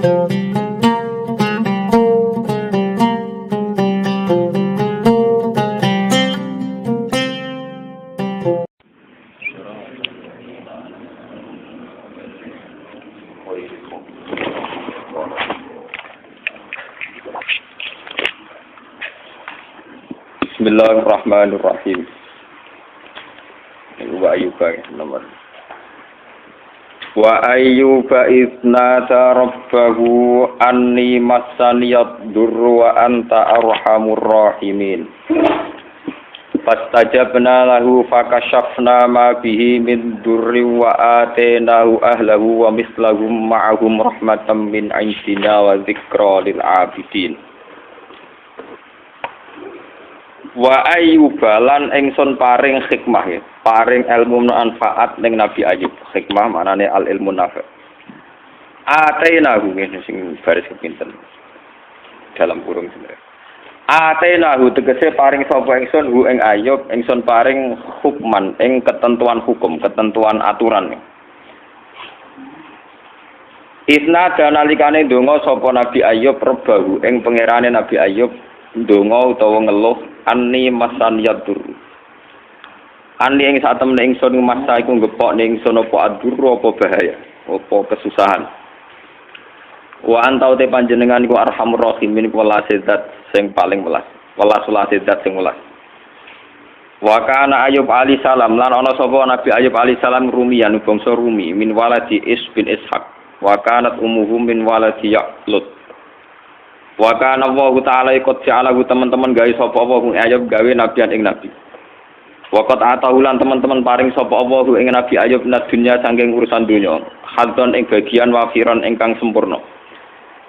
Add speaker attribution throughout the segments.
Speaker 1: Bismillahirrahmanirrahim. Wa ayyuba nomor. Wa ayyuba isnata rabbahu anni massaniyad durru wa anta arhamur rahimin. Fastajabna lahu fakashafna ma bihi min durri wa atainahu ahlahu wa mislahum ma'ahum rahmatan min 'indina wa dzikra lil 'abidin. Wa ayyuba lan ingsun paring hikmah ya, paring ilmu manfaat ning Nabi Ayub. Hikmah maknane al ilmu nafi'. Atainahu ngene sing baris kepinten. Dalam kurung sebenarnya. Atainahu tegese paring sapa ingsun hu ing Ayub, ingsun paring hukman ing ketentuan hukum, ketentuan aturan. Isna danalikane donga sapa Nabi Ayub rebahu ing pangerane Nabi Ayub ndonga utawa ngeluh anni masan yadur. Anni ing sak temene ingsun masa iku ngepok ning ingsun apa adur apa bahaya, apa kesusahan. Wa anta te panjenengan iku arhamur rahimin welas zat sing paling welas. Welas zat sing welas. Wa kana Ayub alaihi salam lan ana sapa Nabi Ayub alaihi salam rumiyan bangsa Rumi min waladi Is bin Ishaq. Wa kanat ummuhu min waladi Ya'lut. Wa kana Allah taala ikut ja'alahu teman-teman gawe sapa Allah Ayub gawe nabiyan ing nabi. Wa qad atahulan teman-teman paring sapa Allah ing Nabi Ayub nad dunya saking urusan donya. Hadon ing bagian wafiron ingkang sempurna.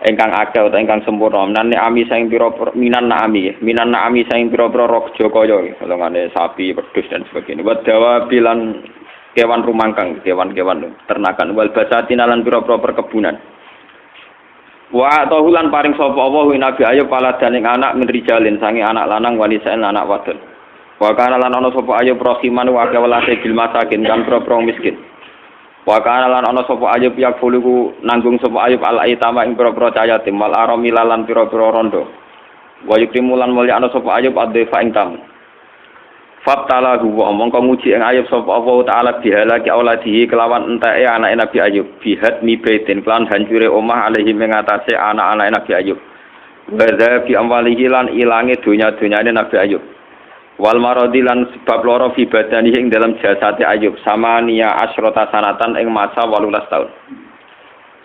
Speaker 1: Ingkang akeh utawa ingkang sempurna. Minan naami saing pira-pira minan naami saing pira-pira raja kaya golongane sapi, wedhus dan sebagainya. Wa dawa bilan kewan rumangkang, kewan-kewan ternakan wal basatina lan pira-pira perkebunan. Wa tahulan paring sapa Allah Nabi Ayub paladaning anak minrijalin sange anak lanang wanita anak wadon. Wa kana lan ana sapa Ayub rahiman wa kawalase bil masakin kan pro miskin. Wa kana lan ana sapa Ayub yakfuluku nanggung sapa Ayub al aitama ing pro cayatim wal aramila lan pira-pira rondo. Wa yukrimu lan mulya ana sapa Ayub adfa ing tamu. Fabtalahu wa mongko muji ing Ayub sapa Allah taala bihalaki auladihi kelawan enteke anake Nabi Ayub bihat mi baitin kelawan hancure omah alaihi mengatase anak-anak Nabi Ayub wa dza bi amwalihi lan ilange donya-donyane Nabi Ayub wal maradi lan sebab lara fi badani ing dalam jasate Ayub samania asyrata sanatan ing masa 18 tahun.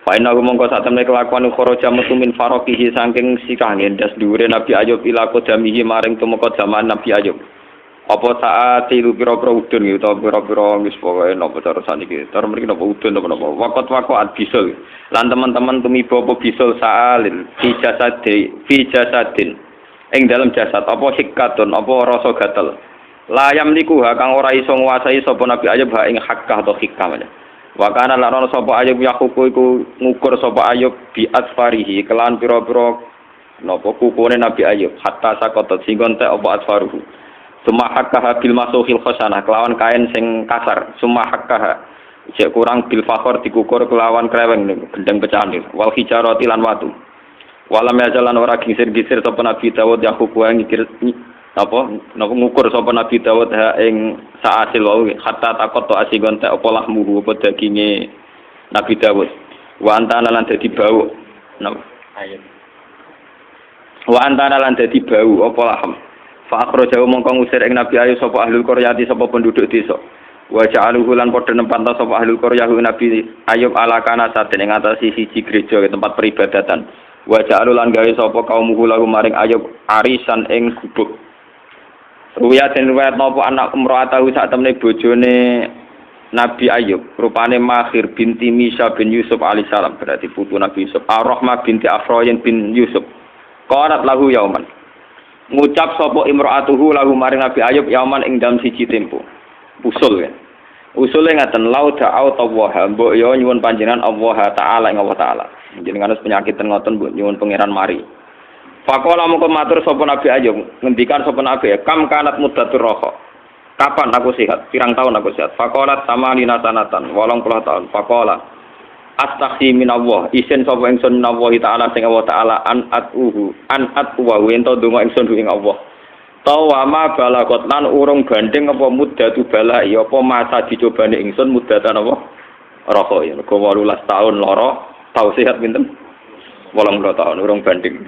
Speaker 1: Fa inna mongko satemene kelakuan kharaja muslimin faroqihi saking sikahe ndas dhuwure Nabi Ayub ila qadamihi maring tumeka zaman Nabi Ayub. Apa saat tilu pira-pira udun gitu utawa pira-pira wis pokoke napa cara saniki. Cara mriki napa udun napa wakot bisul. Lan teman-teman tumiba apa bisul saalil fi jasadin. Ing dalam jasad apa hikatun apa rasa gatel. Layam niku kang ora iso nguasai sapa Nabi Ayub ing hakkah atau hikam. Wa kana lan ana sapa Ayub yakuku iku ngukur sapa Ayub bi asfarihi kelan pira-pira napa kukune Nabi Ayub hatta sakotot sing entek apa asfaruhu. Summa hakkaha bil masuhil khosanah kelawan kain sing kasar. Summa hakkaha jek kurang bil fakhor dikukur kelawan kreweng gendeng pecahan wal hijarati lan watu. Walam ya jalan ora gisir-gisir sapa Nabi Dawud ya hukum ngikir napa ngukur sapa Nabi Dawud ing saasil wae hatta takot to asigon ta apa lahmu apa daginge Nabi Dawud. Wa antana lan dadi bau napa ayat. Wa antana lan dadi bau apa laham. Fa akhrajahu mongko ngusir ing Nabi Ayub sapa ahlul qaryati sapa penduduk desa. Wa ja'aluhu lan padha nempatna sapa ahlul qaryahu Nabi Ayub ala kana saten ing atas siji gereja tempat peribadatan. Wa ja'alu lan gawe sapa kaumuhu lahu maring Ayub arisan ing gubuk. Ruya den riwayat napa anak umratahu sak temene bojone Nabi Ayub rupane Makhir binti Misha bin Yusuf alaihi salam berarti putu Nabi Yusuf Ar-Rahmah binti Afroyin bin Yusuf. Qarat lahu yauman ngucap sapa imra'atuhu lahu maring Nabi Ayub yauman ing dalem siji tempo. Usul kan. Usule ngaten lau da'au Allah mbok yo nyuwun panjenengan Allah taala ing Allah taala. Jenengan penyakit ngoten mbok nyuwun pangeran mari. Faqala mongko matur sapa Nabi Ayub ngendikan sapa Nabi kam kanat muddatur roha. Kapan aku sehat? Pirang tahun aku sehat? Faqalat sama lina sanatan 80 tahun. Faqala astaghfi minallah isin sapa ingsun minallah taala sing Allah taala an atuwa ento donga ingsun ing Allah tawa ma balagot lan urung banding apa muddatu balai apa masa dicobane ingsun muddatan apa roko ya mergo 18 tahun lara tau sehat pinten 80 tahun urung banding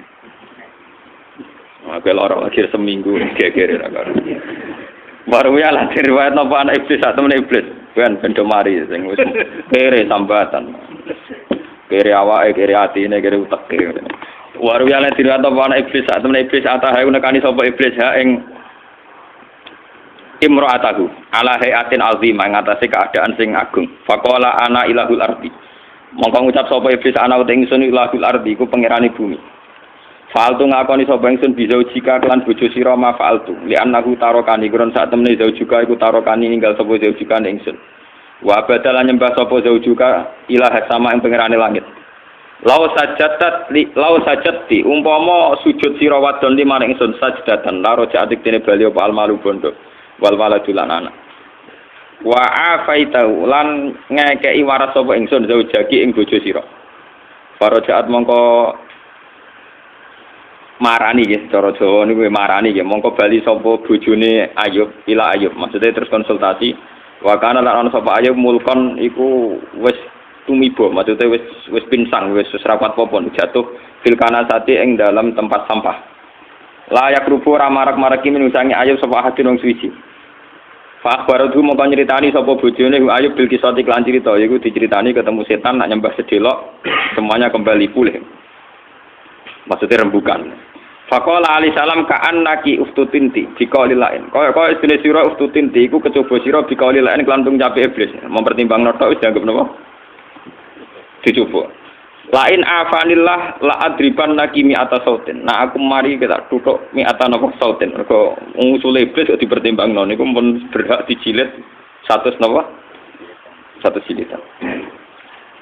Speaker 1: aku lara akhir seminggu geger ra karo baru ya lah riwayat napa anak iblis sak temen iblis ben bendo mari sing wis kere sambatan kere awake kere atine kere uteke waru ya lan riwayat napa anak iblis sak temen iblis atahe nekani sapa iblis ha ing imra'atahu ala hayatin azimah ngatasi keadaan sing agung faqala ana ilahul ardi mongko ngucap sapa iblis ana uta ingsun ilahul ardi ku pangerane bumi fa'altu ngakoni sapa ingsun bisa jika kelan bojo sira ma fa'altu li annahu tarokani kron sak temene zaujuka iku tarokani ninggal sapa zaujuka ingsun wa badalan nyembah sapa zaujuka ilah sama ing pangerane langit lau sajati umpama sujud sira wadon li maring ingsun sajdatan laro jatik dene bali apa almalu bondo wal waladul anak wa afaitau lan ngekeki waras sapa ingsun zaujaki ing bojo sira farajaat mongko marani nggih cara Jawa niku marani nggih mongko bali sapa bojone Ayub ila Ayub maksudnya terus konsultasi wa kana lan ana sapa Ayub mulkon iku wis tumiba maksudnya wis pinsang wis rapat popon jatuh fil kanasati ing dalam tempat sampah layak rupo ora marak-maraki minusangi Ayub sapa hadin wong suci fa akhbaratu mongko nyritani sapa bojone Ayub bil kisah iklan cerita iku diceritani ketemu setan nak nyembah sedelok semuanya kembali pulih maksudnya rembukan faqala ali salam ka annaki uftutinti dikauli lain kaya istine sira uftutinti iku kecoba sira dikauli lain kelantung capek iblis mempertimbang noto wis dianggap napa dicoba lain afanillah la adriban nakimi atas sautin nah aku mari kita tutuk mi atana sautin mergo ngusul iblis kok dipertimbangno niku pun berhak dijilid 100 napa 100 jilidan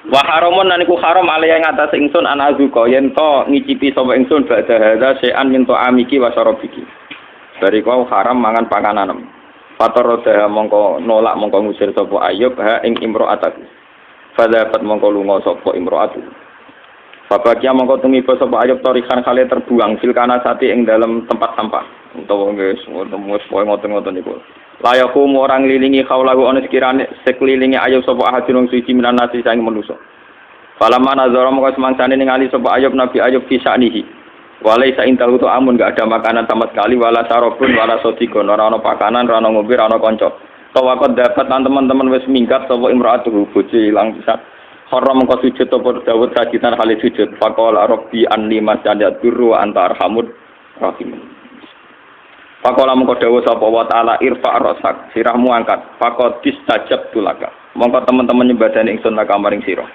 Speaker 1: wa haramun niku haram alaya ing atas ingsun ana azuka yen to ngicipi sapa ingsun badha hadza sean min amiki wa sarabiki bari kau haram mangan panganan fatoroda mongko nolak mongko ngusir sapa Ayub ha ing imro'ataku fadapat mongko lunga sapa imro'atu Fabagia mongko tumiba sapa Ayub torikan kale terbuang fil kanasati ing dalam tempat sampah utawa wis ngoten-ngoten niku. Layaku orang lilingi kaulahu ana sekirane sekelilingi Ayub sapa ahadun suci minan nasi saing manusa. Falamma nazara mongko semangsane ningali sapa Ayub Nabi Ayub fisanihi. Walai saintahu tu amun enggak ada makanan sama sekali wala sarofun wala sotikon ora ana pakanan ora ana ngombe ora ana kanca. Tawakot dapat teman-teman wis minggat sapa imraatuhu bojo ilang pisan. Haram mengko sujud apa Daud sajidan kali sujud faqala rabbi anni masjadad birru wa anta arhamur rahim faqala mengko dawuh sapa wa taala irfa rasak sirahmu angkat faqad istajab tulaka mongko teman-teman nyembadani ingsun nang kamaring sira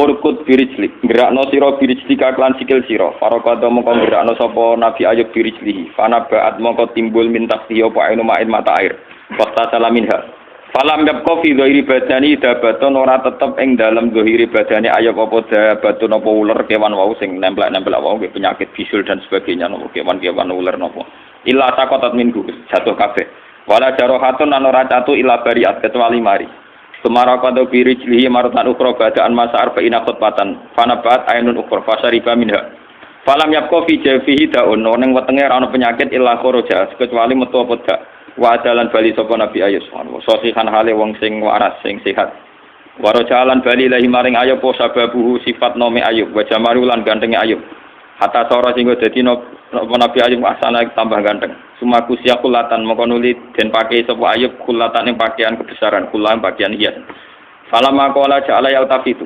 Speaker 1: urkut birijlik gerakno sira birijlika lan sikil sira faraqada mongko gerakno sapa Nabi Ayub birijlihi fanabaat mongko timbul mintas tiya apa ainu ma'in mata air waqta salaminha falam yabqa fi dhahiri badani dabatun ora tetep ing dalam dhahiri badane Ayub apa dabatun apa ular kewan wau sing nempel-nempel wau penyakit bisul dan sebagainya nopo kewan-kewan ular nopo illa taqatat minggu jatuh kabeh wala jarohatun lan ora catu illa bariat kecuali mari semara qad birijlihi maratan ukra badaan masa arba'ina khutbatan fanabat ainun ukra fasariba minha falam yabqa fi jafihi daun ning wetenge ora ana penyakit illa kharaja kecuali metu apa dak wa jalan bali sapa Nabi Ayub sosihan hale wong sing waras sing sehat waro jalan bali lahi maring Ayub sababuhu sifat nome Ayub wa jamarulan gantenge Ayub hatta sora sing dadi Nabi Ayub asana tambah ganteng sumaku siakulatan mongko nuli den pake sapa Ayub kulatan ing pakaian kebesaran kulan bagian hias falama qala ja'ala yaltafitu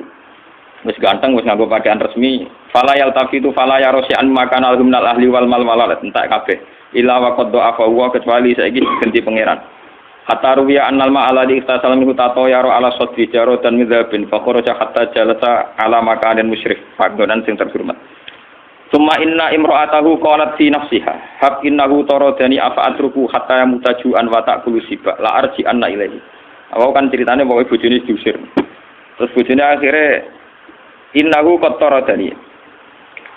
Speaker 1: wis ganteng wis nganggo pakaian resmi fala yaltafitu fala yarosian makan alhumnal ahli wal mal walat entek kabeh ila wa qad do'afa wa kecuali saiki ganti pangeran hatta ruwiya annal ma'ala di istasal minhu tato yaro ala sodri jaro dan midhabin fakharaja hatta jalasa ala makanin musyrif panggonan sing terhormat summa inna imra'atahu qalat fi nafsiha hab innahu taradani afa atruku hatta mutajuan wa ta'kulu siba la arji anna ilahi awak kan ceritane pokoke bojone diusir terus bojone akhire innahu qad taradani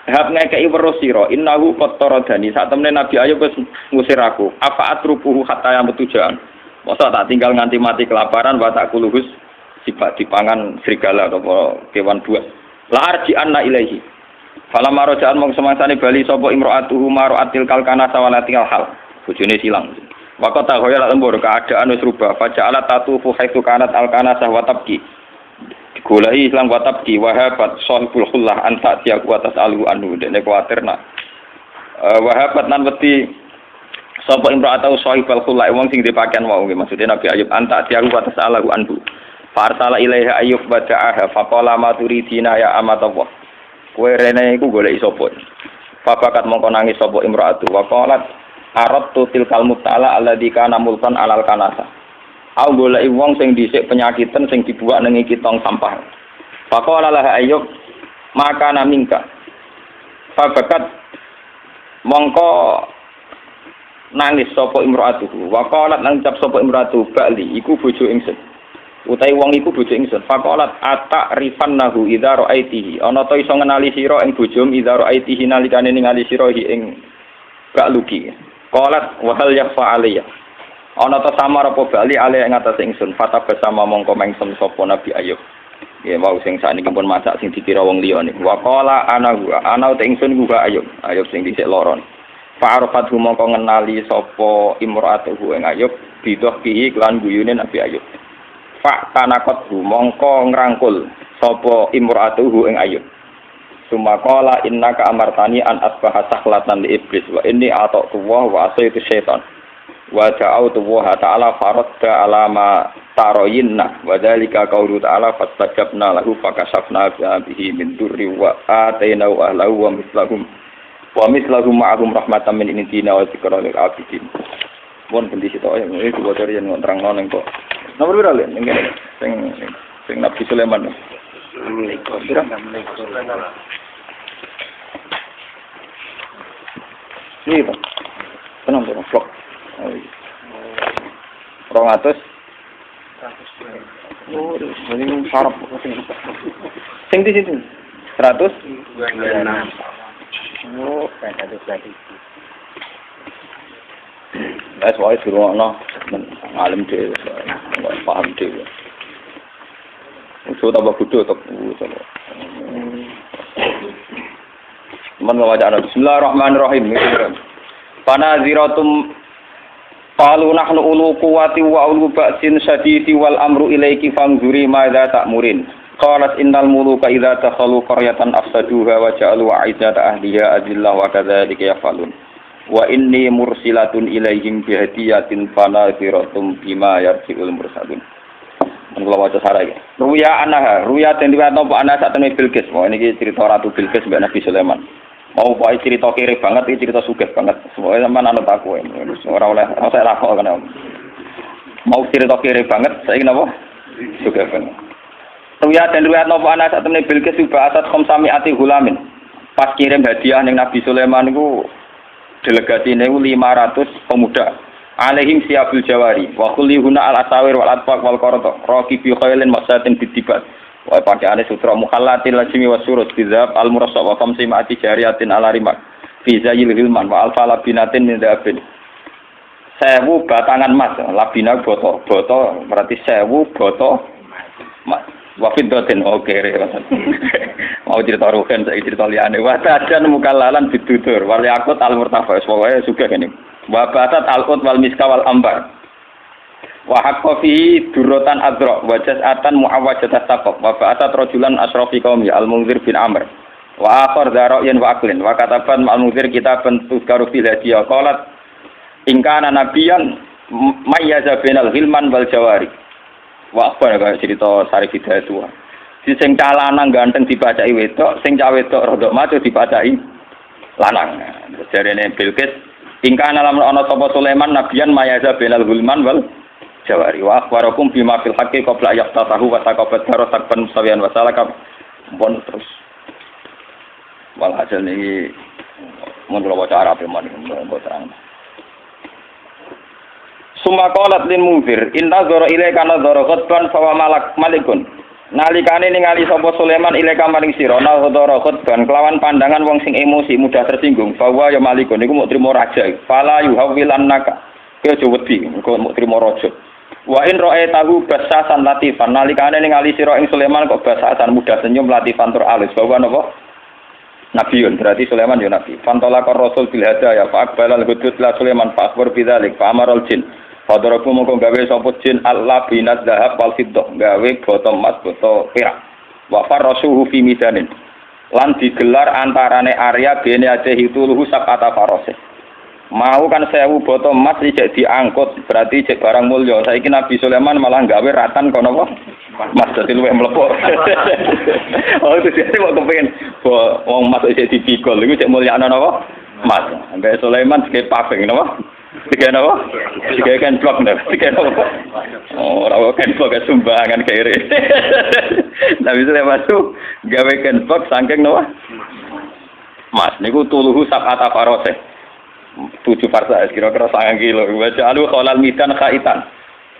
Speaker 1: hab ngekei weruh sira innahu qad taradani sak temene Nabi Ayub wis ngusir aku apa atrubuhu hatta yang betujan masa tak tinggal nganti mati kelaparan wa tak kuluhus sibak dipangan serigala atau kewan buas. Larji anna ilaihi. Falamma raja'an mong semangsane bali sapa imra'atuhu mar'atil kalkana sawalatil hal. Bojone silang. Waqat tahoya lan lembur keadaan wis rubah. Faja'alat tatufu haitsu kanat alkana sahwatabki. Digolahi Islam watabki wahabat sahibul khullah anta tiaku atas alu anu dene kuwatir nak. Wahabat nan wedi sapa imra'atu sahibul khullah wong sing dipakean wae maksudnya Nabi Ayub anta tiaku atas alu anhu. Farsala ilaiha Ayub bada'aha faqala ma turidina ya amatallah. Kowe rene iku golek sapa? Fabakat mongko nangis sapa imra'atu wa qalat aradtu tilkal mutala alladzi kana mulkan alal kanasa. Aku goleki wong sing dhisik penyakitan sing dibuak ning iki tong sampah. Faqala laha Ayub maka namingka. Fabakat mongko nangis sapa imra'atu wa qalat nang ucap sapa imra'atu bali iku bojo ingsun. Utai wong iku bojo ingsun. Faqalat ata'rifannahu idza ra'aitihi. Ana ta iso ngenali sira ing bojom idza ra'aitihi nalikane ningali sira ing bak luki. Qalat wa hal yakhfa alayya. Ana ta samar apa bali ale ing atas ingsun. Fata bersama mongko mengsem sapa Nabi Ayub. Ya mau sing sakniki pun masak sing dikira wong liya niku. Wa qala ana te ingsun gua Ayub. Ayub sing dhisik loron. Fa'arafat mongko ngenali sapa imra'atuhu ing Ayub bidoh pihi lan guyune Nabi Ayub. Pak tanakot mongko ngrangkul sapa imra'atuhu ing Ayub. Sumaqala innaka amartani an asbaha sakhlatan li iblis wa inni ata'tu wa asaitu syaitan. Wa ja'autu wa ta'ala faradda ala ma taroyinna wa dzalika qaulu ta'ala fastajabna lahu fakashafna bihi min durri wa ataina ahlahu wa mislahum ma'ahum rahmatan min indina wa dzikra lil abidin. Pun bendi sitok ya iki bocor yen ngontrangno ning kok. Nomor pira lho ning kene sing Nabi Sulaiman. Ini Pak. Tenang vlog. 200. Oh, ini sarap sing di situ. 100. Oh, pengen lagi. That's why suruh no alim dhewe paham dhewe. Usul tambah kudu tok usul. Man wajana bismillahirrahmanirrahim. Panaziratum qalu nahnu ulu quwwati wa ulu ba'sin sadidi wal amru ilaiki fangzuri madza ta'murin. Qalat innal muluka idza takhalu qaryatan afsaduha wa ja'alu 'izzata ahliha adillah wa kadzalika yafalun. Wa inni mursilatun ilaihim bihadiyatin fanaziratum bima yarji'ul mursalun. Mula waca sarai. Ruya anaha, ruya den diwetno apa ana satene Bilqis. Wah niki cerita Ratu Bilqis mbek Nabi Sulaiman. Mau pokoke cerita kere banget iki cerita sugih banget. Semoga sampean anut aku. Ora oleh ora lakok kene. Mau cerita kere banget saiki napa? Sugih banget. Ruya den diwetno apa ana satene Bilqis uga asat khamsami ati hulamin. Pas kirim hadiah ning Nabi Sulaiman niku delegasi ini 500 pemuda alaihim siabul jawari wa kullihuna al asawir wal atfaq wal qarata raqibi khailin masatin bidibat wa pakaiane sutra mukhallatil lajmi wasurut bizab al murassab wa khamsi ma'ati jariyatin ala rimak fi zayil hilman wa alfa labinatin min dabin 1000 batangan emas labina boto berarti 1000 boto emas wa fiddatin oke mau cerita ruhen saya cerita liane wa tajan mukallalan bidudur wal yakut al murtafa pokoke sugih kene wa batat al qut wal miska wal ambar wa haqqo fi durratan adra wa jasatan muawwajatat taqab wa batat rajulan asrafi qaumi al munzir bin amr wa akhar dara'in wa aklin wa kataban al munzir kitaban tuzkaru fil hadiyah qalat in kana nabiyan mayyaza bainal hilman wal jawari. Wah, apa cerita Sarif Hidayat tua. Si sing lanang ganteng dibacai wedok, sing cah wedok rodok maju dibacai lanang. Jarene Bilqis, ingkana lamun ana sapa Sulaiman nabiyan mayaza bainal hulman wal jawari. Wa akhbarakum bima fil haqqi qabla yaqtatahu wa taqabat darasakban sawiyan wa salaka. Pun terus. Walhasil niki mun kula waca Arab men mbok terang. Sumaqalat lin munzir inna zara ilaika nadhara qadban fa malikun nalikane ningali sapa Sulaiman ilaika maring sira nadhara qadban kelawan pandangan wong sing emosi mudah tersinggung bahwa ya malikun iku muk trimo raja fala yuhawilannaka kowe aja wedi engko muk trimo raja Wa in ra'aitahu basasan latifan nalikane ningali sira ing Sulaiman kok basasan mudah senyum latifan tur alus bahwa napa Nabiun berarti Sulaiman yo nabi. Fantolakar Rasul bil hadaya fa aqbalal hudud la Sulaiman fa akhbar bidzalik fa amarul jin. Fadaraku mongko gawe sapa jin Allah binat zahab wal fiddah gawe botol emas botol perak. Wa farasuhu fi midanin. Lan digelar antarane area bene ade hituluhu sab'ata farase. Mau kan 1000 botol emas cek diangkut berarti cek barang mulya. Saiki Nabi Sulaiman malah gawe ratan kono apa? Mas dadi luwih mlepok. Oh itu dadi kok kepengin wong mas cek dipikul iku cek mulyane napa? Mas. Mbak Sulaiman cek paving napa? Tiga napa? Tiga kan blok napa? Tiga napa? Oh ora kan blok sumbangan kere. Nabi Sulaiman tuh gawe kan blok saking napa? Mas niku tuluhu sab'ata farase. 7 farsa kira-kira 9 kilo. Baca alu kholal midan khaitan.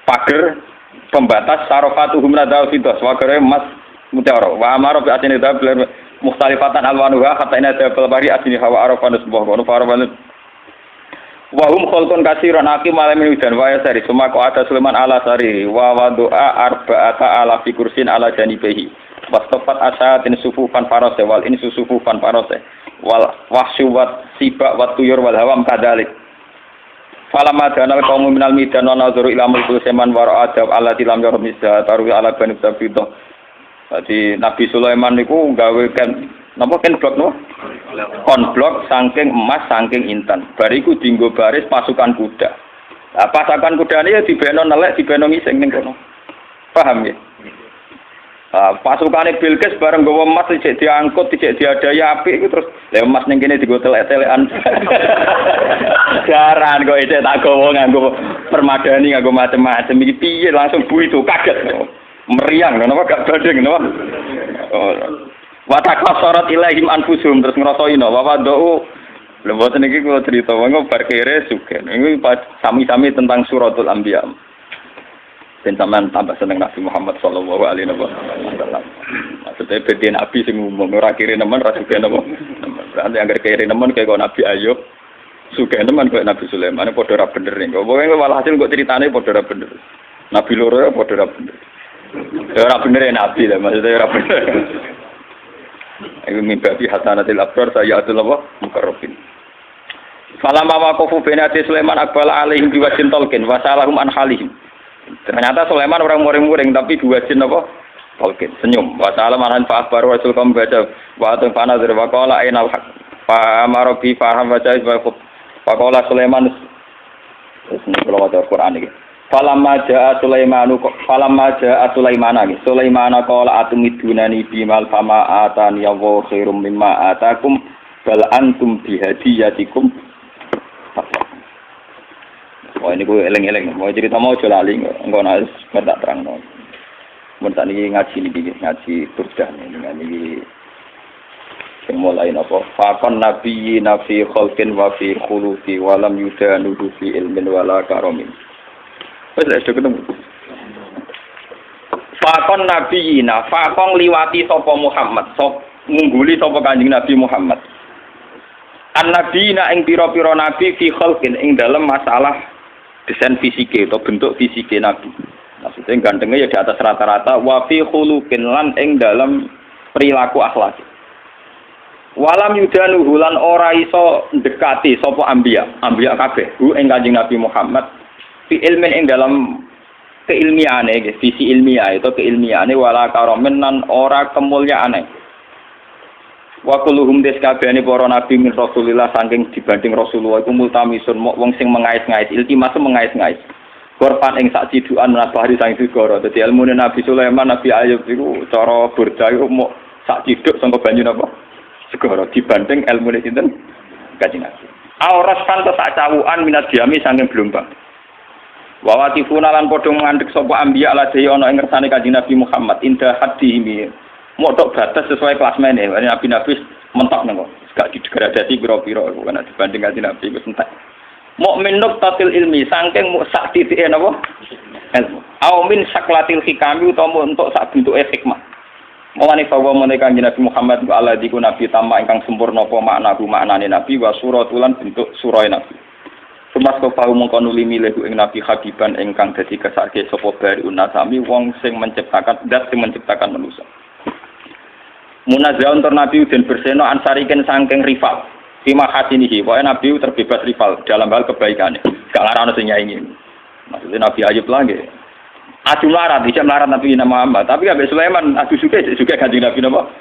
Speaker 1: Pager pembatas sarofatuhum nadau fitos. Wakare emas mutiara. Wa amaro bi atine dabel mukhtalifatan alwanuha hatta ina dabel bari atine hawa arafan sebuah kono farawan. Wa hum khalqun katsiran hakim malamin dan wa yasari summa ko ada Sulaiman ala sari wa doa arba'ata ala fi kursin ala janibihi. Wastafat asatin sufufan farase wal insu sufufan farase. Wal wahsyu wat sibak wat tuyur wal hawam kadalik. Falamma danal qaumu minal midan wa nazuru ila mulkul seman wa adab allati lam yarhum misda taru ala bani tabido. Jadi Nabi Sulaiman niku gawe kan napa kan blok no? Konblok saking emas saking intan. Bariku dienggo baris pasukan kuda. Lah pasukan kudane ya dibeno nelek dibeno ngising ning kono. Paham ya? Pasukane Bilqis bareng nggawa emas dicek diangkut, dicek diadai apik iku terus lha emas ning kene digo telek-telekan. Jaran kok isih tak gawa nganggo permadani nganggo macam-macam iki piye langsung bu itu kaget. Meriang napa gak banding napa. Wa takassarat ilaihim anfusuhum terus ngrasani wa do lha boten iki kula crita wong bar kere sugih. Ini sami-sami tentang suratul anbiya. Dan sampean tambah seneng Nabi Muhammad sallallahu alaihi wasallam. Maksudnya beda Nabi sing umum ora kiri nemen ra sugih napa. Berarti anggar kiri nemen kaya Nabi Ayub, sugih nemen kaya Nabi Sulaiman padha ra bener ning. Pokoke walhasil kok ceritane padha ra bener. Nabi loro ya padha ra bener. Ya ora bener ya Nabi lah, maksudnya ora bener. Iku mimpi hasanatil abrar sayyatul apa mukarrabin. Falamma waqafu baina Sulaiman aqbala alaihim biwajin talqin wa salahum an halihim. Ternyata Sulaiman orang muring-muring tapi dua jin apa? Talqin senyum. Wa ta'ala manan fa akbar rasul kam baca wa atun fa nazar wa qala ainal haq. Fa amara bi faham baca wa qala Sulaiman kalau ada Quran iki. Falamma jaa Sulaiman iki. Sulaiman qala atumidunani bimal fama atani wa khairum mimma atakum bal antum bihadiyatikum. Oh ini gue eleng-eleng, mau cerita mau lali enggak harus berdak terang no. Mentan ini ngaji turdah ini yang mulai apa? Fakon nabi nafi khalqin wa fi khuluqi wa lam yudanu fi ilmin wala karamin. Wes sudah ketemu. Fakon nabi fakon liwati sapa Muhammad, ngungguli sapa Kanjeng Nabi Muhammad. An-nabiyina ing pira-pira nabi fi khalqin ing dalam masalah desain fisik atau bentuk fisik Nabi. Maksudnya gantengnya ya di atas rata-rata. Wa fi khuluqin lan ing dalam perilaku akhlak. Walam yudanu hulan ora iso ndekati sapa anbiya kabeh. Hu ing Kanjeng Nabi Muhammad fi ilmin ing dalam keilmiahane, visi ilmiah itu keilmiahane wala karamen lan ora kemuliaane. Wa kulluhum deskabehane para nabi min Rasulillah saking dibanding Rasulullah iku multamisun wong sing mengais-ngais iltimas mengais-ngais. Korban ing sak cidukan menasbahari sang segara. Dadi ilmune Nabi Sulaiman, Nabi Ayub iku cara burda iku mok sak ciduk saka banyu napa? Segara dibanding ilmune sinten? Kanjeng Nabi. Auras kan sak cawukan minat diami saking Blombang. Wa watifuna lan padha ngandhek sapa anbiya ala dhewe ana ing ngersane Kanjeng Nabi Muhammad indah hadihimi. Modok batas sesuai kelas mene, Nabi mentok nengko, gak didegradasi pira-pira kan dibanding kanthi Nabi wis entek. Mukmin tatil ilmi saking sak titike napa? Ilmu. Au min saklatil hikami utawa untuk sak bentuke hikmah. Mulane bahwa menika Nabi Muhammad Allah diku Nabi tamak ingkang sempurna apa maknane Nabi wa suratulan bentuk surah Nabi.
Speaker 2: Sumas kau mongko nuli milih ing Nabi Habiban ingkang dadi kesake sapa bari unasami wong sing menciptakan zat sing menciptakan manusia. Munazaun tur Nabi den berseno ansariken saking rival. Fima hasinihi, wae Nabi terbebas rival dalam hal kebaikannya. Gak ngarana sing nyaingi. Maksudnya Nabi Ayub lagi. Adu melarat, tidak melarat Nabi Muhammad. Tapi Nabi Sulaiman adu juga ganti Nabi Muhammad.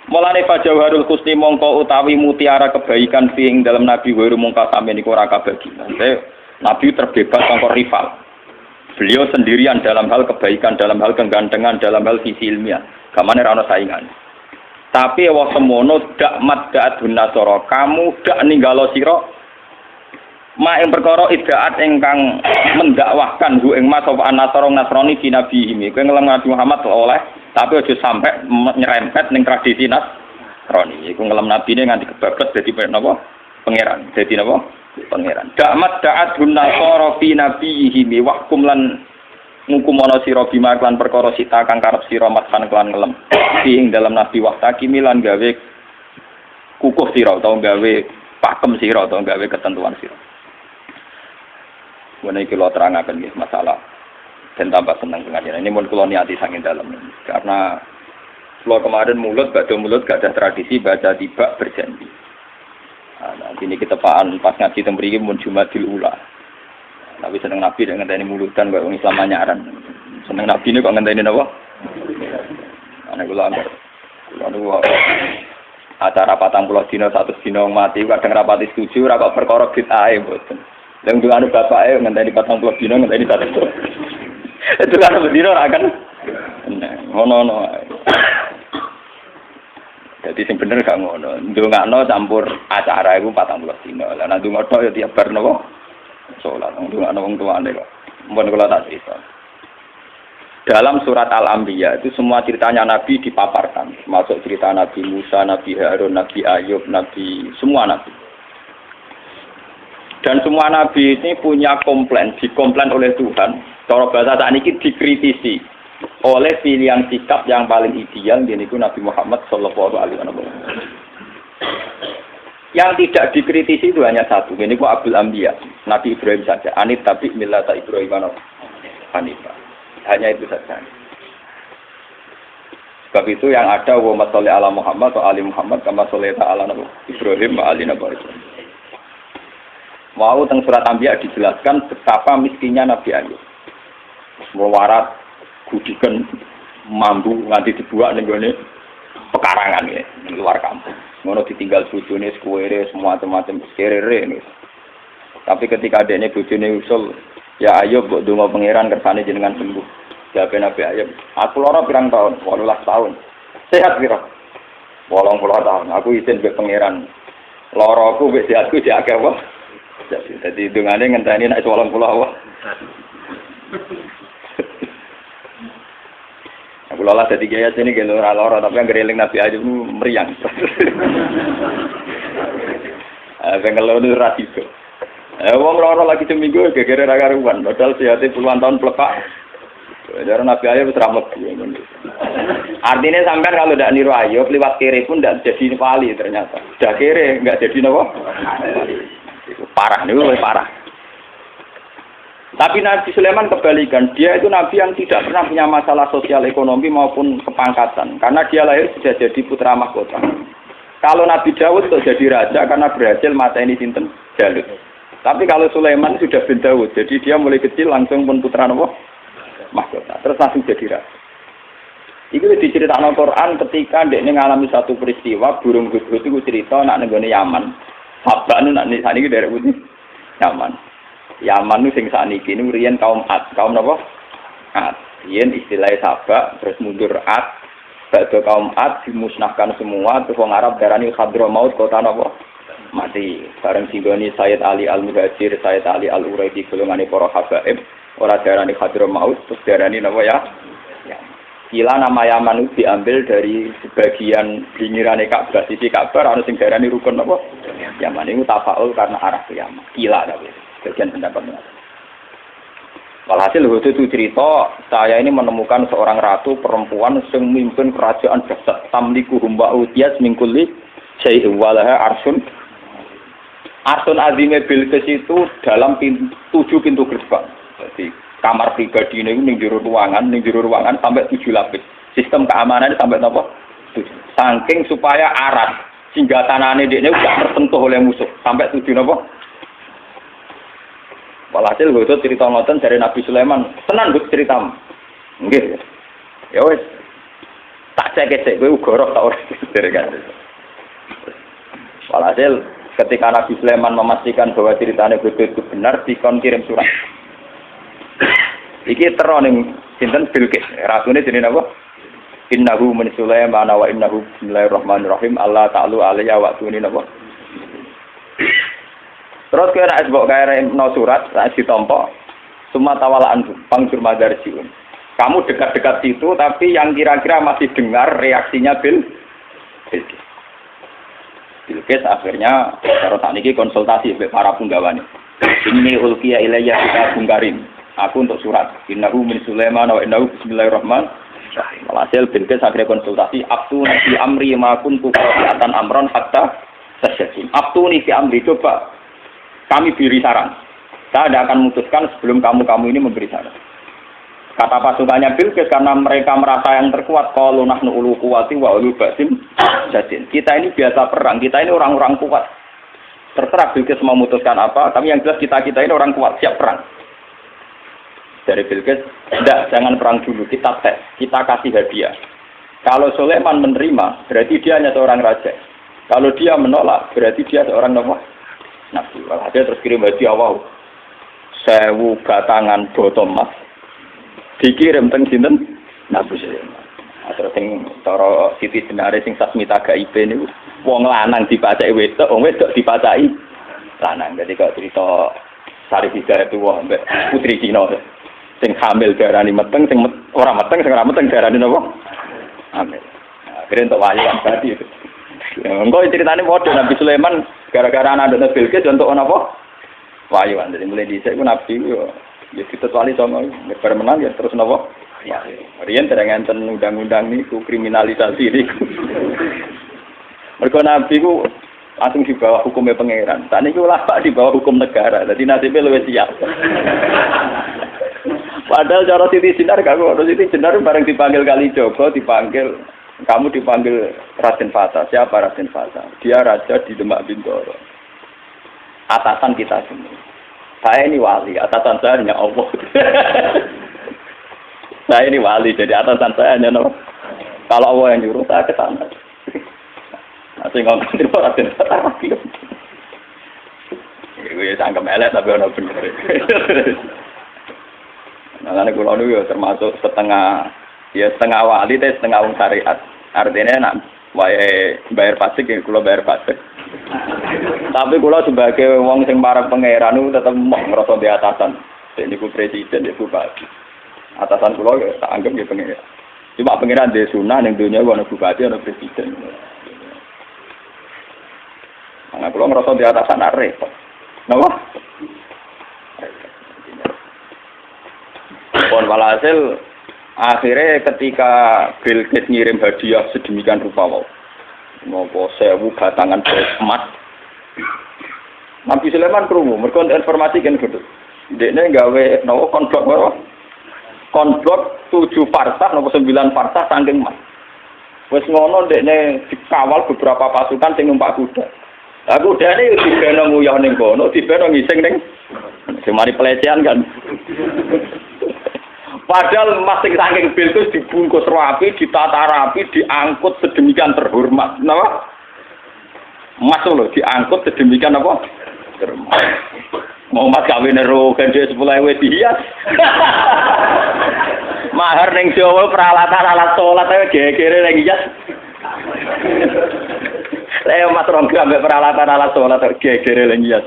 Speaker 2: Mulane Fajawharul Husni mongko utawi mutiara kebaikan sing dalam Nabi Waru mongko sampe niku ora kabagi. Nabi terbebas sangka rival. Beliau sendirian dalam hal kebaikan, dalam hal kegantengan, dalam hal sisi ilmiah. Gamane ora ana saingan. Tapi wa semono dak maddaat nasara, kamu dak ninggalo sira ma ing perkara idaat ingkang mendakwahkan hu ing mas apa nasara nasrani di nabi ini. Kowe ngelem Nabi Muhammad oleh, tapi aja sampai nyerempet ning tradisi nasrani. Iku ngelem nabine nganti kebablas dadi napa? Pangeran. Dadi napa? Pangeran. Dak maddaat nasara fi nabiyhi wa hukum lan ngukumono sira bima klan perkara sita kang karep sira matkan klan ngelem. Ing dalam nabi wahtaki milan gawe kukuh sira utawa gawe pakem sira utawa gawe ketentuan sira. Menawi kula terangaken nggih masalah dan tambah seneng pengajian. Ini mun kula niati saking dalem. Karena kula kemarin mulut gak ada tradisi baca tiba berjanji. Nah, ini kita paan pas ngaji teng mriki mun Jumadil Ula. Tapi seneng Nabi dengan ngenteni mulutan kok wong Islam anyaran. Seneng Nabi ini kok ngenteni napa? Ana kula anggar. Kula niku acara 40 dina 100 dina mati kadang rapati setuju ora kok perkara bid'ah mboten. Lha ndungane bapake ngenteni 40 dina ngenteni 100. Itu kan bendina ora kan. Ngono-ngono. Jadi sing bener gak ngono. Ndongakno campur acara iku 40 dina. Lah nek ndonga tok ya tiap bar napa? Salat ndongakno wong tuane kok. Mun kula tak cerita. Dalam surat Al-Anbiya itu semua ceritanya Nabi dipaparkan, termasuk cerita Nabi Musa, Nabi Harun, Nabi Ayub, Nabi semua Nabi. Dan semua Nabi ini punya komplain, dikomplain oleh Tuhan. Cara bahasa saat ini dikritisi oleh pilihan sikap yang paling ideal, yaitu Nabi Muhammad Sallallahu Alaihi Wasallam. Yang tidak dikritisi itu hanya satu, yaitu Abdul Anbiya, Nabi Ibrahim saja. Anit tabi millata Ibrahim Hanifah. Hanya itu saja. Sebab itu yang ada wa masalli ala Muhammad atau ali Muhammad kama sholita ala Ibrahim wa ali Nabi. Mau teng surat Anbiya dijelaskan betapa miskinnya Nabi Ayub. Mewarat gudikan mambu nganti dibuat ning gone pekarangan ya, ning luar kampung. Ngono ditinggal bojone sekuwere semua macam kerere ini. Tapi ketika adekne bojone usul, ya Ayub kok donga pangeran kersane jenengan sembuh. Jawab Nabi Ayub, aku lara pirang tahun? 18 tahun. Sehat pira? 80 tahun. Aku izin mbek pangeran. Laraku mbek sehatku diakeh wae. Jadi dungane ngenteni nek 80 wae. Aku lala dadi gaya sini ge lara tapi yang gereling Nabi Ayub meriang. Pengen lu rasiko. Wong lara lagi seminggu gegere ra karuan, padahal sehate puluhan tahun plepak. Jadi Nabi Ayub seramet. Artinya sampai kalau tidak niru Ayub, lewat kiri pun tidak jadi wali ternyata. Sudah kiri, nggak jadi apa? Parah, ini lebih parah. Tapi Nabi Sulaiman kebalikan, dia itu Nabi yang tidak pernah punya masalah sosial ekonomi maupun kepangkatan. Karena dia lahir sudah jadi putra mahkota. Kalau Nabi Daud itu jadi raja karena berhasil mata ini sinten Jalut. Tapi kalau Sulaiman sudah bin Daud, jadi dia mulai kecil langsung pun putra apa? Mahkota. Terus langsung jadi raja. Itu diceritakan Al-Quran ketika dia mengalami satu peristiwa burung hudhud itu cerita nak nenggone Yaman. Sabak nu nak saniki dari putih Yaman. Yaman nu sing saniki nu riyen kaum Ad, kaum napa? Ad. Riyen istilahnya Sabak terus mundur Ad. Badhe kaum Ad dimusnahkan semua terus wong Arab darani Hadramaut kota napa? Mati. Bareng singgoni Sayyid Ali Al-Muhajir, Sayyid Ali Al-Uraidi golongane para habaib. Ora darani Hadramaut, terus darani napa ya? Ya. Kila nama Yaman itu diambil dari sebagian pinggirane Ka'bah, sisi Ka'bah ana sing darani rukun napa? Yaman itu tafaul karena arah ke Yaman. Kila tapi sebagian pendapat. Walhasil itu cerita, saya ini menemukan seorang ratu perempuan yang memimpin kerajaan dahsyat tamliku humba utiyas min kulli syai'in walaha arsyun Arsun azime Bilqis itu dalam 7 pintu gerbang. Jadi kamar pribadi ini ning jero ruangan sampai 7 lapis. Sistem keamanan sampai napa? 7. Saking supaya arat singgasanane dekne gak tersentuh oleh musuh sampai 7 napa? Walhasil itu cerita ngoten dari Nabi Sulaiman, tenan Gus ceritamu. Nggih. Ya wis. Tak cek-cek kowe ugorok ta ora dari kan. Walhasil ketika Nabi Sulaiman memastikan bahwa ceritanya itu benar, dikon kirim surat. Iki tero ning sinten Bilqis. Ratune jenenge apa? Innahu min Sulaiman wa innahu bismillahirrahmanirrahim. Allah ta'ala alayya wa tuni napa. Terus kira asbok kaya no surat, sak ditampa summa tawala anhu pangdur madarjiun. Kamu dekat-dekat situ tapi yang kira-kira masih dengar reaksinya Bilqis. Bilqis akhirnya karo sakniki konsultasi mbek para punggawane. Ini ulqiya ilayya kitabun karim. Aku untuk surat. Innahu min Sulaiman wa innahu bismillahirrahmanirrahim. Alhasil Bilqis akhirnya konsultasi. Abtuni fi amri ma kuntu qati'atan amran hatta tasyadin. Abtuni fi amri, coba kami beri saran. Saya tidak akan memutuskan sebelum kamu ini memberi saran. Kata pasukannya Bilqis karena mereka merasa yang terkuat. Qalu nahnu ulu quwwati wa ulu ba'sim jadin. Kita ini biasa perang, kita ini orang-orang kuat. Terserah Bilqis memutuskan apa, tapi yang jelas kita ini orang kuat, siap perang. Dari Bilqis, tidak, jangan perang dulu, kita tes, kita kasih hadiah. Kalau Sulaiman menerima, berarti dia hanya seorang raja. Kalau dia menolak, berarti dia seorang nabi. Walhasil terus kirim hadiah, wow, 1000 batangan botol emas. Dikirim teng sinten Nabi Sulaiman. Terus sing cara Siti Jenare sing Sasmita Gaib niku wong lanang dipacaki wedok, wong wedok dipacaki lanang. Dadi kok cerita Sari Hidayah itu wong mbek putri Cina. Sing hamil darani meteng, sing ora meteng, sing ora meteng darani napa? Hamil. Akhirnya untuk wayang tadi itu. Engko ceritane padha Nabi Sulaiman gara-gara anak Bilqis untuk napa? Wayang. Jadi mulai dhisik ku Nabi yo ya ditetuali sama bar menang ya terus napa? Ya. Riyen dereng enten undang-undang niku kriminalisasi niku. Mergo Nabi ku langsung di bawah hukumnya pangeran. Sakniki ulama di bawah hukum negara. Dadi nasibe luwih siap. Padahal cara Siti Jenar gak ngono. Siti Jenar bareng dipanggil Kalijogo, kamu dipanggil Raden Fata. Siapa Raden Fata? Dia raja di Demak Bintoro. Atasan kita semua. Saya ini wali, atasan saya hanya Allah. Saya ini wali, jadi atasan saya hanya Allah. Kalau Allah yang nyuruh saya ke sana. Nanti ngomong di Raden Fata lagi. Gue sanggap elek tapi ono bener. Nah, kalau itu termasuk setengah wali, tapi setengah wong syariat. Artinya nak bayar pajak, ya kalau bayar pajak. Tapi kalau sebagai wong sing para pangeran itu tetap mau ngerasa di atasan. Jadi ku presiden, itu bupati. Atasan kalau ya tak anggap dia pangeran. Cuma pangeran di sunnah yang dunia ada bupati, ada presiden. Nah, kalau ngerasa di atasan repot. Kenapa? Pon walhasil akhirnya ketika Bilqis ngirim hadiah sedemikian rupa ngopo 1000 batangan emas. Nabi Sulaiman krungu mergo informasi kan gitu. Dekne gawe nopo konblok 7 farsah nopo 9 farsah saking emas. Wis ngono dekne dikawal beberapa pasukan sing numpak kuda. Lah kudane dibeno nguyah ning kono, dibeno ngising ning semari pelecehan kan. Padahal masing saking Bilqis dibungkus rapi, ditata rapi, diangkut sedemikian terhormat. Napa? Mas lho diangkut sedemikian apa? Terhormat. Mau mas kawin ero gede 10.000 dihias. Mahar ning Jawa peralatan alat salat ae gegere ning hias. Saya mas rong ambek peralatan alat salat gegere ning hias.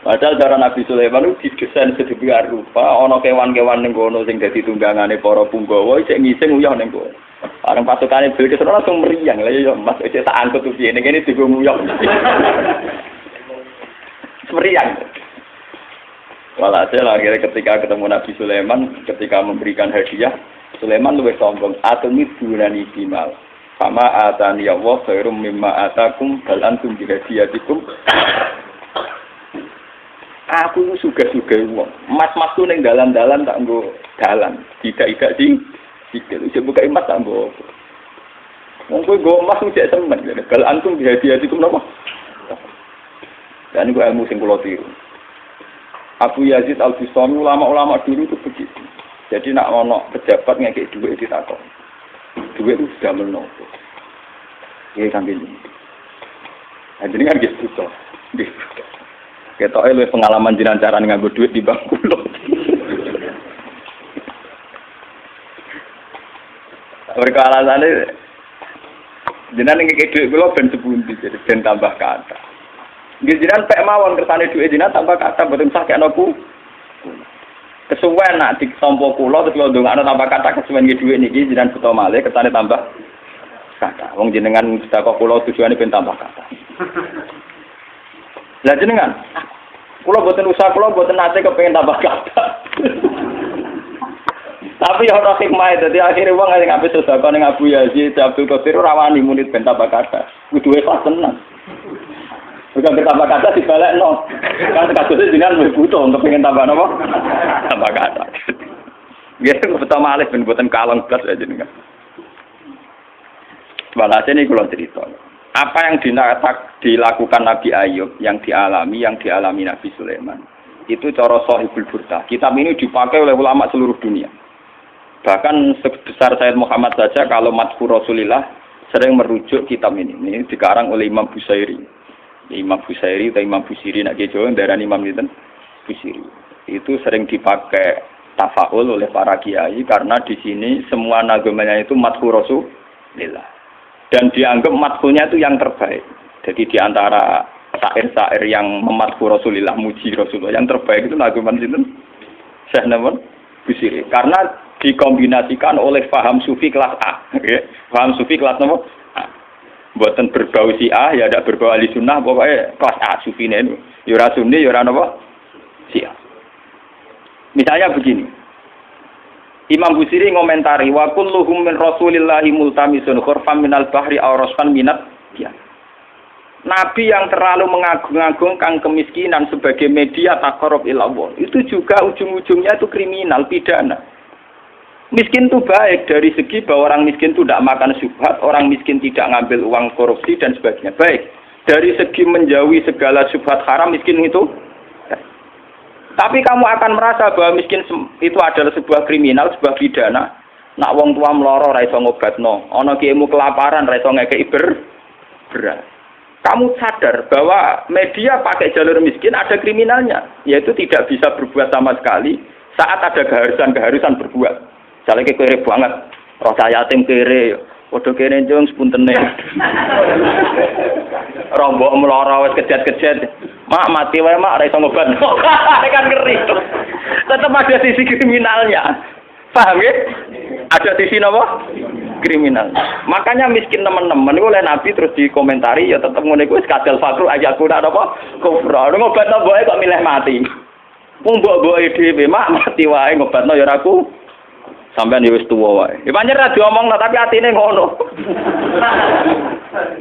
Speaker 2: Padahal cara Nabi Sulaiman itu didesain sedemikian rupa, ana kewan-kewan ning kono sing dadi tunggangane para punggawa isih ngising uyah ning kono. Bareng pasukane Bilqis langsung meriang. Lah ya Mas iki tak angkut piye ning kene digo nguyah. Meriang. Walhasil akhirnya ketika ketemu Nabi Sulaiman, ketika memberikan hadiah, Sulaiman luwih sombong, atumi dunani bimal. Sama atani Allah khairum mimma atakum bal antum bi hadiyatikum Aku itu suga-suga wong. Mas-mas tuh ning dalan-dalan tak nggo dalan. Tidak sing sikil. Wis buka emas tak nggo. Wong kowe nggo emas cek semen. Kalau antum hadiah-hadiah napa? Dan itu ilmu sing kula tiru. Abu Yazid Al-Bustami ulama-ulama dulu itu begitu. Jadi nak ono pejabat ngekek duit ditakon. Duit itu sudah menopo. Ya kan ini. Nah, jadi kan gitu toh. Ketok lu pengalaman jiran cara nganggo duit di bangku lo. Mereka alasannya jenengan ngekek duit kula ben sepundi jadi ben tambah kata. Nggih jenengan pek mawon kersane duit jenengan tambah kata mboten sakit nopo. Kesuwen nak ditampa kula terus kula ndongakno tambah kata kesuwen nggih dhuwit niki jenengan buta malih ketane tambah kata. Wong jenengan sedekah kula tujuane ben tambah kata. Lah jenengan kula boten usah kula boten nate kepengin tambah kata. Tapi ya ora hikmah dadi akhire wong sing ape sedekah ning Abu Yazid Abdul Qadir ora wani munit ben tambah kata. Kudu ikhlas tenan. Bukan bertambah kata dibalekno. Kan kasusnya jenengan wis butuh untuk pengen tambah napa? Tambah kata. Nggih, pertama alih ben boten kalong blas aja jenengan. Walhasil ini kula cerita. Apa yang dilakukan Nabi Ayub, yang dialami Nabi Sulaiman, itu cara Shahibul Burdah. Kitab ini dipakai oleh ulama seluruh dunia. Bahkan sebesar Sayyid Muhammad saja kalau Madhur Rasulillah sering merujuk kitab ini. Ini dikarang oleh Imam Busairi. Imam Busairi atau Imam Busiri nak Jawa darani Imam itu Busiri. Itu sering dipakai tafaul oleh para kiai karena di sini semua nagamanya itu madhur Rasulillah. Dan dianggap madhurnya itu yang terbaik. Jadi di antara syair-syair yang memadhur Rasulillah, muji Rasulullah, yang terbaik itu nagaman sinten? Syekh Nawawi Busiri. Karena dikombinasikan oleh paham sufi kelas A. Okay? Paham sufi kelas nomor buatan berbau Syiah, ya ada berbau ahli sunnah, pokoknya kelas A sufine itu. Yura sunni, yura apa? Syiah. Misalnya begini. Imam Busiri ngomentari, wa kulluhum min rasulillahi multamisun khurfam minal bahri aw rasfan minat ya. Nabi yang terlalu mengagung-agungkan kemiskinan sebagai media taqarrub ila Allah, itu juga ujung-ujungnya itu kriminal, pidana. Miskin itu baik dari segi bahwa orang miskin itu tidak makan syubhat, orang miskin tidak ngambil uang korupsi dan sebagainya. Baik. Dari segi menjauhi segala syubhat haram, miskin itu baik. Tapi kamu akan merasa bahwa miskin itu adalah sebuah kriminal, sebuah pidana. Nak wong tua meloro ra iso ngobatno, ana kiaimu kelaparan ra iso ngekeki beras. Kamu sadar bahwa media pakai jalur miskin ada kriminalnya, yaitu tidak bisa berbuat sama sekali saat ada keharusan berbuat. Misalnya kere banget, rasa yatim kere, waduh kere jong sepuntene. Rombok meloro wis kejet-kejet. Mak mati wae mak ora iso ngobat. Kan ngeri. Tetap ada sisi kriminalnya. Paham ya? Ada sisi napa? Kriminal. Makanya miskin teman-teman oleh Nabi terus dikomentari ya tetap ngene kuwi kadal fakru ayaku ndak apa kufra. Ngobatno mboke kok milih mati. Wong mbok-mboke dhewe mak mati wae ngobatno ya ora ku. Sampeyan wis tuwa wae. Ya pancen ra diomongno tapi atine ngono.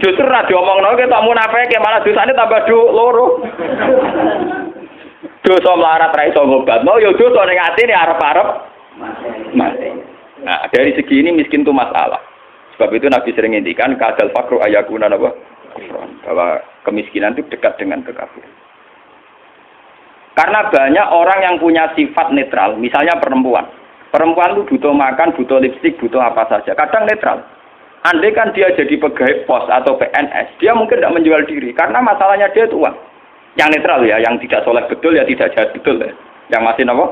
Speaker 2: Justru ra diomongno ke tak munafike malah dosane tambah loro. Dosa melarat ra iso ngobatno ya dosa ning atine arep-arep mati. Nah, dari segi ini miskin itu masalah. Sebab itu Nabi sering ngendikan kadal fakru ayakuna apa? Bahwa kemiskinan itu dekat dengan kekafiran. Karena banyak orang yang punya sifat netral, misalnya perempuan. Perempuan itu butuh makan, butuh lipstik, butuh apa saja. Kadang netral. Andai kan dia jadi pegawai pos atau PNS, dia mungkin tidak menjual diri. Karena masalahnya dia itu uang. Yang netral ya, yang tidak soleh betul ya tidak jahat betul ya. Yang masih apa?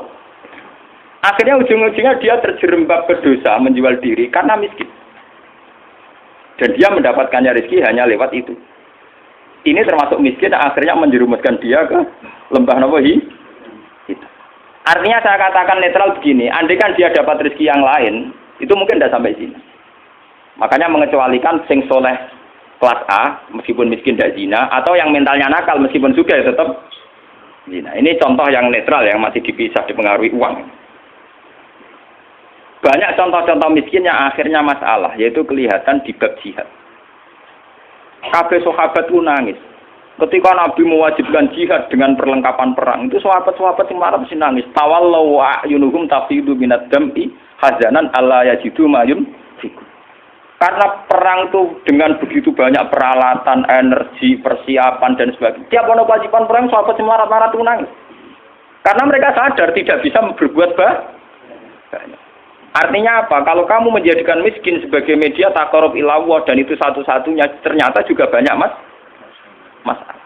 Speaker 2: Akhirnya ujung-ujungnya dia terjerembab ke dosa menjual diri karena miskin. Dan dia mendapatkannya rezeki hanya lewat itu. Ini termasuk miskin akhirnya menjerumuskan dia ke lembah nawahi. Artinya saya katakan netral begini, andai kan dia dapat rezeki yang lain, itu mungkin tidak sampai sini. Makanya mengecualikan sing soleh kelas A, meskipun miskin tidak zina, atau yang mentalnya nakal meskipun juga ya tetap zina. Ini contoh yang netral yang masih dipisah dipengaruhi uang. Banyak contoh-contoh miskin yang akhirnya masalah, yaitu kelihatan di bab jihad. Kabeh sahabat itu nangis. Ketika Nabi mewajibkan jihad dengan perlengkapan perang, itu sahabat-sahabat yang marah mesti nangis. Tawallau wa ayunuhum tafidu minad dam'i hazanan alla yajidu mayun fikum. Karena perang itu dengan begitu banyak peralatan, energi, persiapan dan sebagainya. Tiap ono kewajiban perang sahabat yang marah-marah itu nangis. Karena mereka sadar tidak bisa berbuat banyak. Artinya apa? Kalau kamu menjadikan miskin sebagai media taqarrub ila Allah dan itu satu-satunya, ternyata juga banyak masalah.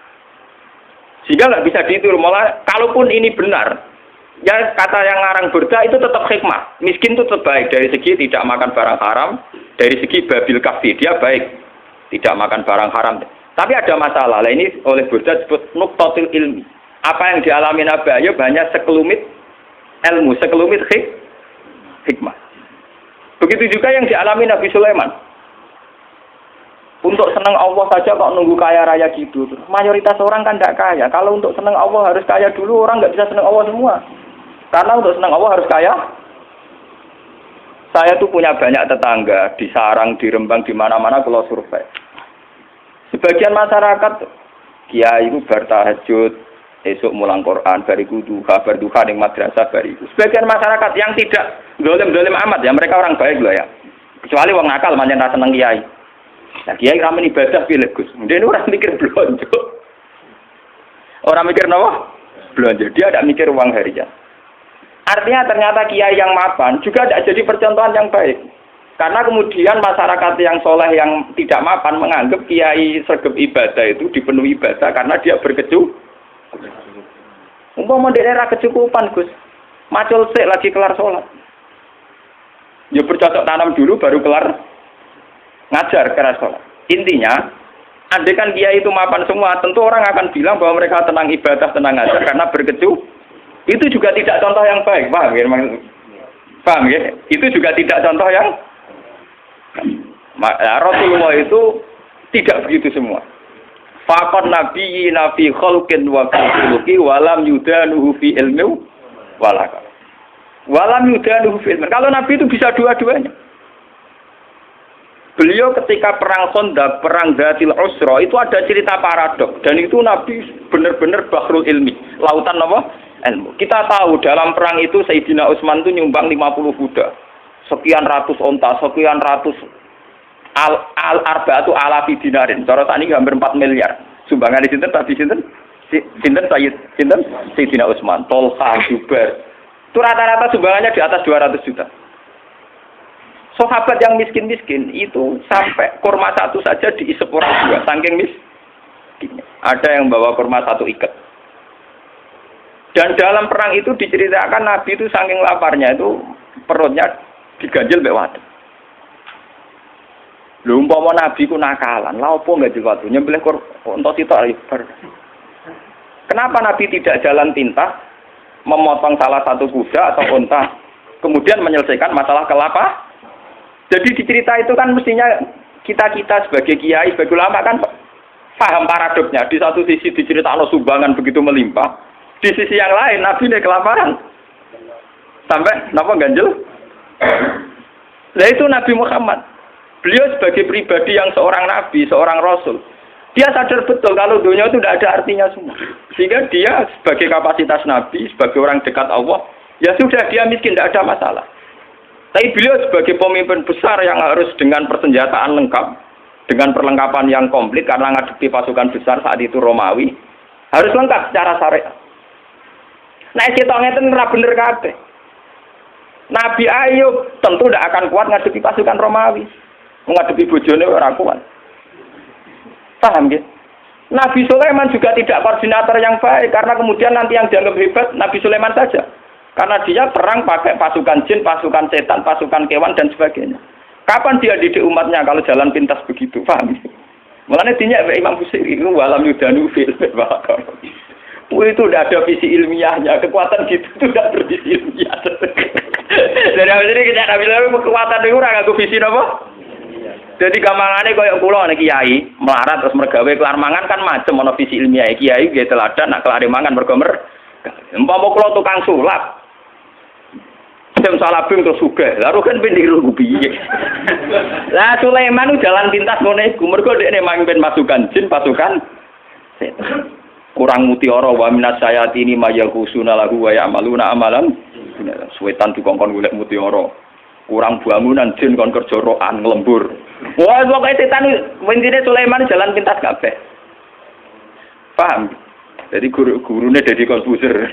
Speaker 2: Sehingga nggak bisa ditur. Malah kalaupun ini benar, ya kata yang ngarang Burda itu tetap hikmah. Miskin itu tetap baik dari segi tidak makan barang haram, dari segi babil kafi dia baik, tidak makan barang haram. Tapi ada masalah. Lah ini oleh Burda disebut nuqtatul ilmi. Apa yang dialami Nabi Ayub hanya sekelumit ilmu, sekelumit hikmah. Begitu juga yang dialami Nabi Sulaiman. Untuk senang Allah saja kok nunggu kaya raya gitu. Mayoritas orang kan tidak kaya. Kalau untuk senang Allah harus kaya dulu, orang nggak bisa senang Allah semua. Karena untuk senang Allah harus kaya. Saya tuh punya banyak tetangga di Sarang, di Rembang, di mana-mana kalau survei. Sebagian masyarakat, kiai itu bertahajud, esok mulang Quran, bariku duha, berduha di madrasah, bariku. Sebagian masyarakat yang tidak dolim-dolim amat, ya mereka orang baik loh ya. Kecuali orang nakal, manjen rasa senang kiai. Nah, kiai ramen ibadah pilih Gus. Dia orang mikir belanja. Orang mikir apa? Belanja. Dia tidak mikir uang harian. Artinya ternyata kiai yang mapan juga tidak jadi percontohan yang baik. Karena kemudian masyarakat yang soleh yang tidak mapan menganggap kiai sergap ibadah itu dipenuhi ibadah karena dia berkecukupan. Umpama daerah kecukupan Gus. Macul sik lagi kelar sholat. Ya bercocok tanam dulu baru kelar ngajar keras sholat. Intinya, andai kan kiai itu mapan semua, tentu orang akan bilang bahwa mereka tenang ibadah, tenang ngajar karena berkecukupan. Itu juga tidak contoh yang baik, paham ya? Paham ya? Itu juga tidak contoh yang Rasulullah itu tidak begitu semua. Faqad nabiyina fi khalqin wa khuluqi walam yudanuhu fi ilmi walaka. Walam yudanuhu fi ilmi. Kalau Nabi itu bisa dua-duanya. Beliau ketika perang Khandaq, perang Dzatil Usra itu ada cerita paradok dan itu Nabi benar-benar bahrul ilmi, lautan apa? Ilmu. Kita tahu dalam perang itu Sayyidina Utsman itu nyumbang 50 kuda, sekian ratus onta, sekian ratus al-arba'atu alafi dinarin. Cara tani hampir 4 miliar. Sumbangan di sinten tadi sinten Sayyidina Utsman, Tolha, Zubair. Itu rata-rata sumbangannya di atas 200 juta. Sahabat yang miskin-miskin itu sampai kurma satu saja diisep orang dua, saking miskin. Ada yang bawa kurma satu ikat. Dan dalam perang itu diceritakan Nabi itu saking laparnya itu perutnya diganjel mbek watu. Lho umpama Nabi ku nakalan, lha opo ganjel watu nyembelih unta sitok ribar. Kenapa Nabi tidak jalan tinta memotong salah satu kuda atau unta kemudian menyelesaikan masalah kelapa? Jadi di cerita itu kan mestinya kita sebagai kiai, sebagai ulama kan paham paradoknya. Di satu sisi diceritakan sumbangan begitu melimpah, di sisi yang lain Nabi ini kelaparan. Sampai napa ganjel? Nah itu Nabi Muhammad. Beliau sebagai pribadi yang seorang nabi, seorang rasul. Dia sadar betul kalau dunia itu tidak ada artinya semua. Sehingga dia sebagai kapasitas nabi, sebagai orang dekat Allah, ya sudah dia miskin, tidak ada masalah. Tapi beliau sebagai pemimpin besar yang harus dengan persenjataan lengkap, dengan perlengkapan yang komplit karena ngadepi pasukan besar saat itu Romawi, harus lengkap secara syariat. Nah, cetoknya itu ora bener kabeh. Nabi Ayub tentu tidak akan kuat ngadepi pasukan Romawi. Mengadepi bojone ora kuat. Paham ya? Nabi Sulaiman juga tidak koordinator yang baik karena kemudian nanti yang dianggap hebat Nabi Sulaiman saja. Karena dia perang pakai pasukan jin, pasukan setan, pasukan kewan, dan sebagainya. Kapan dia didik umatnya kalau jalan pintas begitu? Paham? Mulanya dinyak Imam Busiri itu walam yudanu fil bakar. Itu tidak ada visi ilmiahnya. Kekuatan gitu itu tidak bervisi ilmiah. Dari awal ini kita bilang kekuatan itu orang aku visi apa? Jadi gampangannya kayak kula nek kiai melarat terus mergawe kelar mangan kan macam ana visi ilmiah kiai nggih teladan nak kelar mangan mergo umpama kula tukang sulap Sem salabim terus sugih. Lha kan pendiru piye. Lah Sulaiman jalan pintas ngene iku mergo dekne mamimpin pasukan jin, pasukan
Speaker 1: setan. Kurang mutiara wa minas sayatini mayaghusuna lahu wa ya'maluna amalan. Setan dikongkon golek mutiara. Kurang bangunan jin kon kerja rokan nglembur. Wah, pokoke setan intine Sulaiman jalan pintas kabeh. Paham? Jadi gurune Deddy Corbuzier.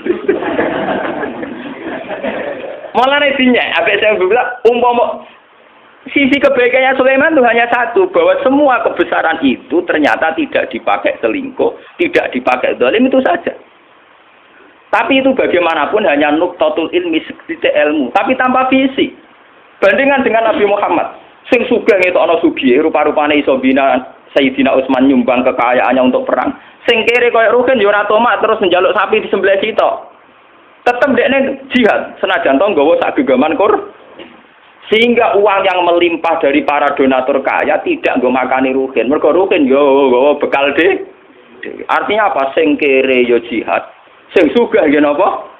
Speaker 1: Malah netinya, apa saya bilang, umpama sisi kebaikannya Sulaiman itu hanya satu, bahwa semua kebesaran itu ternyata tidak dipakai selingkuh, tidak dipakai zalim itu saja. Tapi itu bagaimanapun hanya nuqtatul ilmi, sedikit ilmu, tapi tanpa visi. Bandingan dengan Nabi Muhammad, sing sugeng itu ana sugih, rupa-rupane iso bina Sayyidina Utsman nyumbang kekayaannya untuk perang. Sing kere koyo Ruhin yo ora tomat terus njaluk sapi di sebelah situ. Tetap dekne jihad senajan to nggawa sak gegaman sehingga uang yang melimpah dari para donatur kaya tidak nggo makani Ruhin. Mergo Ruhin yo nggawa bekal de. Artinya apa? Sing kere yo jihad, sing sugih yo napa?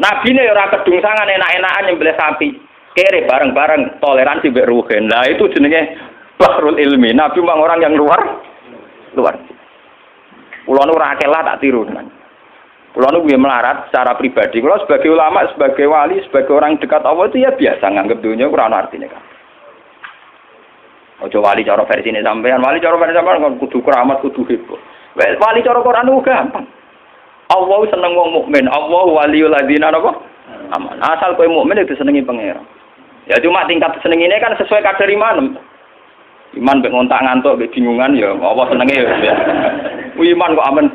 Speaker 1: Nabine yo ora kedungsangan enak-enakan nyembelih sapi. Kere bareng-bareng toleransi mbek Ruhin. Lah itu jenenge bahrul ilmi. Nabi memang orang yang luar. Kulo nu ora akeh lah tak tiru tenan. Kulo nu melarat secara pribadi. Kulo sebagai ulama, sebagai wali, sebagai orang dekat Allah itu ya biasa nganggep dunia ora ana artine kan. Ojo wali cara versine sampean, wali cara versine sampean kudu keramat, kudu hebat. Wali cara Quran itu gampang. Allah seneng wong mukmin, Allah waliyul ladzina napa? Aman. Asal kowe mukmin itu senengi pangeran. Ya cuma tingkat senengine kan sesuai kadar iman. Iman mbek ngontak ngantuk mbek bingungan ya Allah senenge ya. Iman kok amen.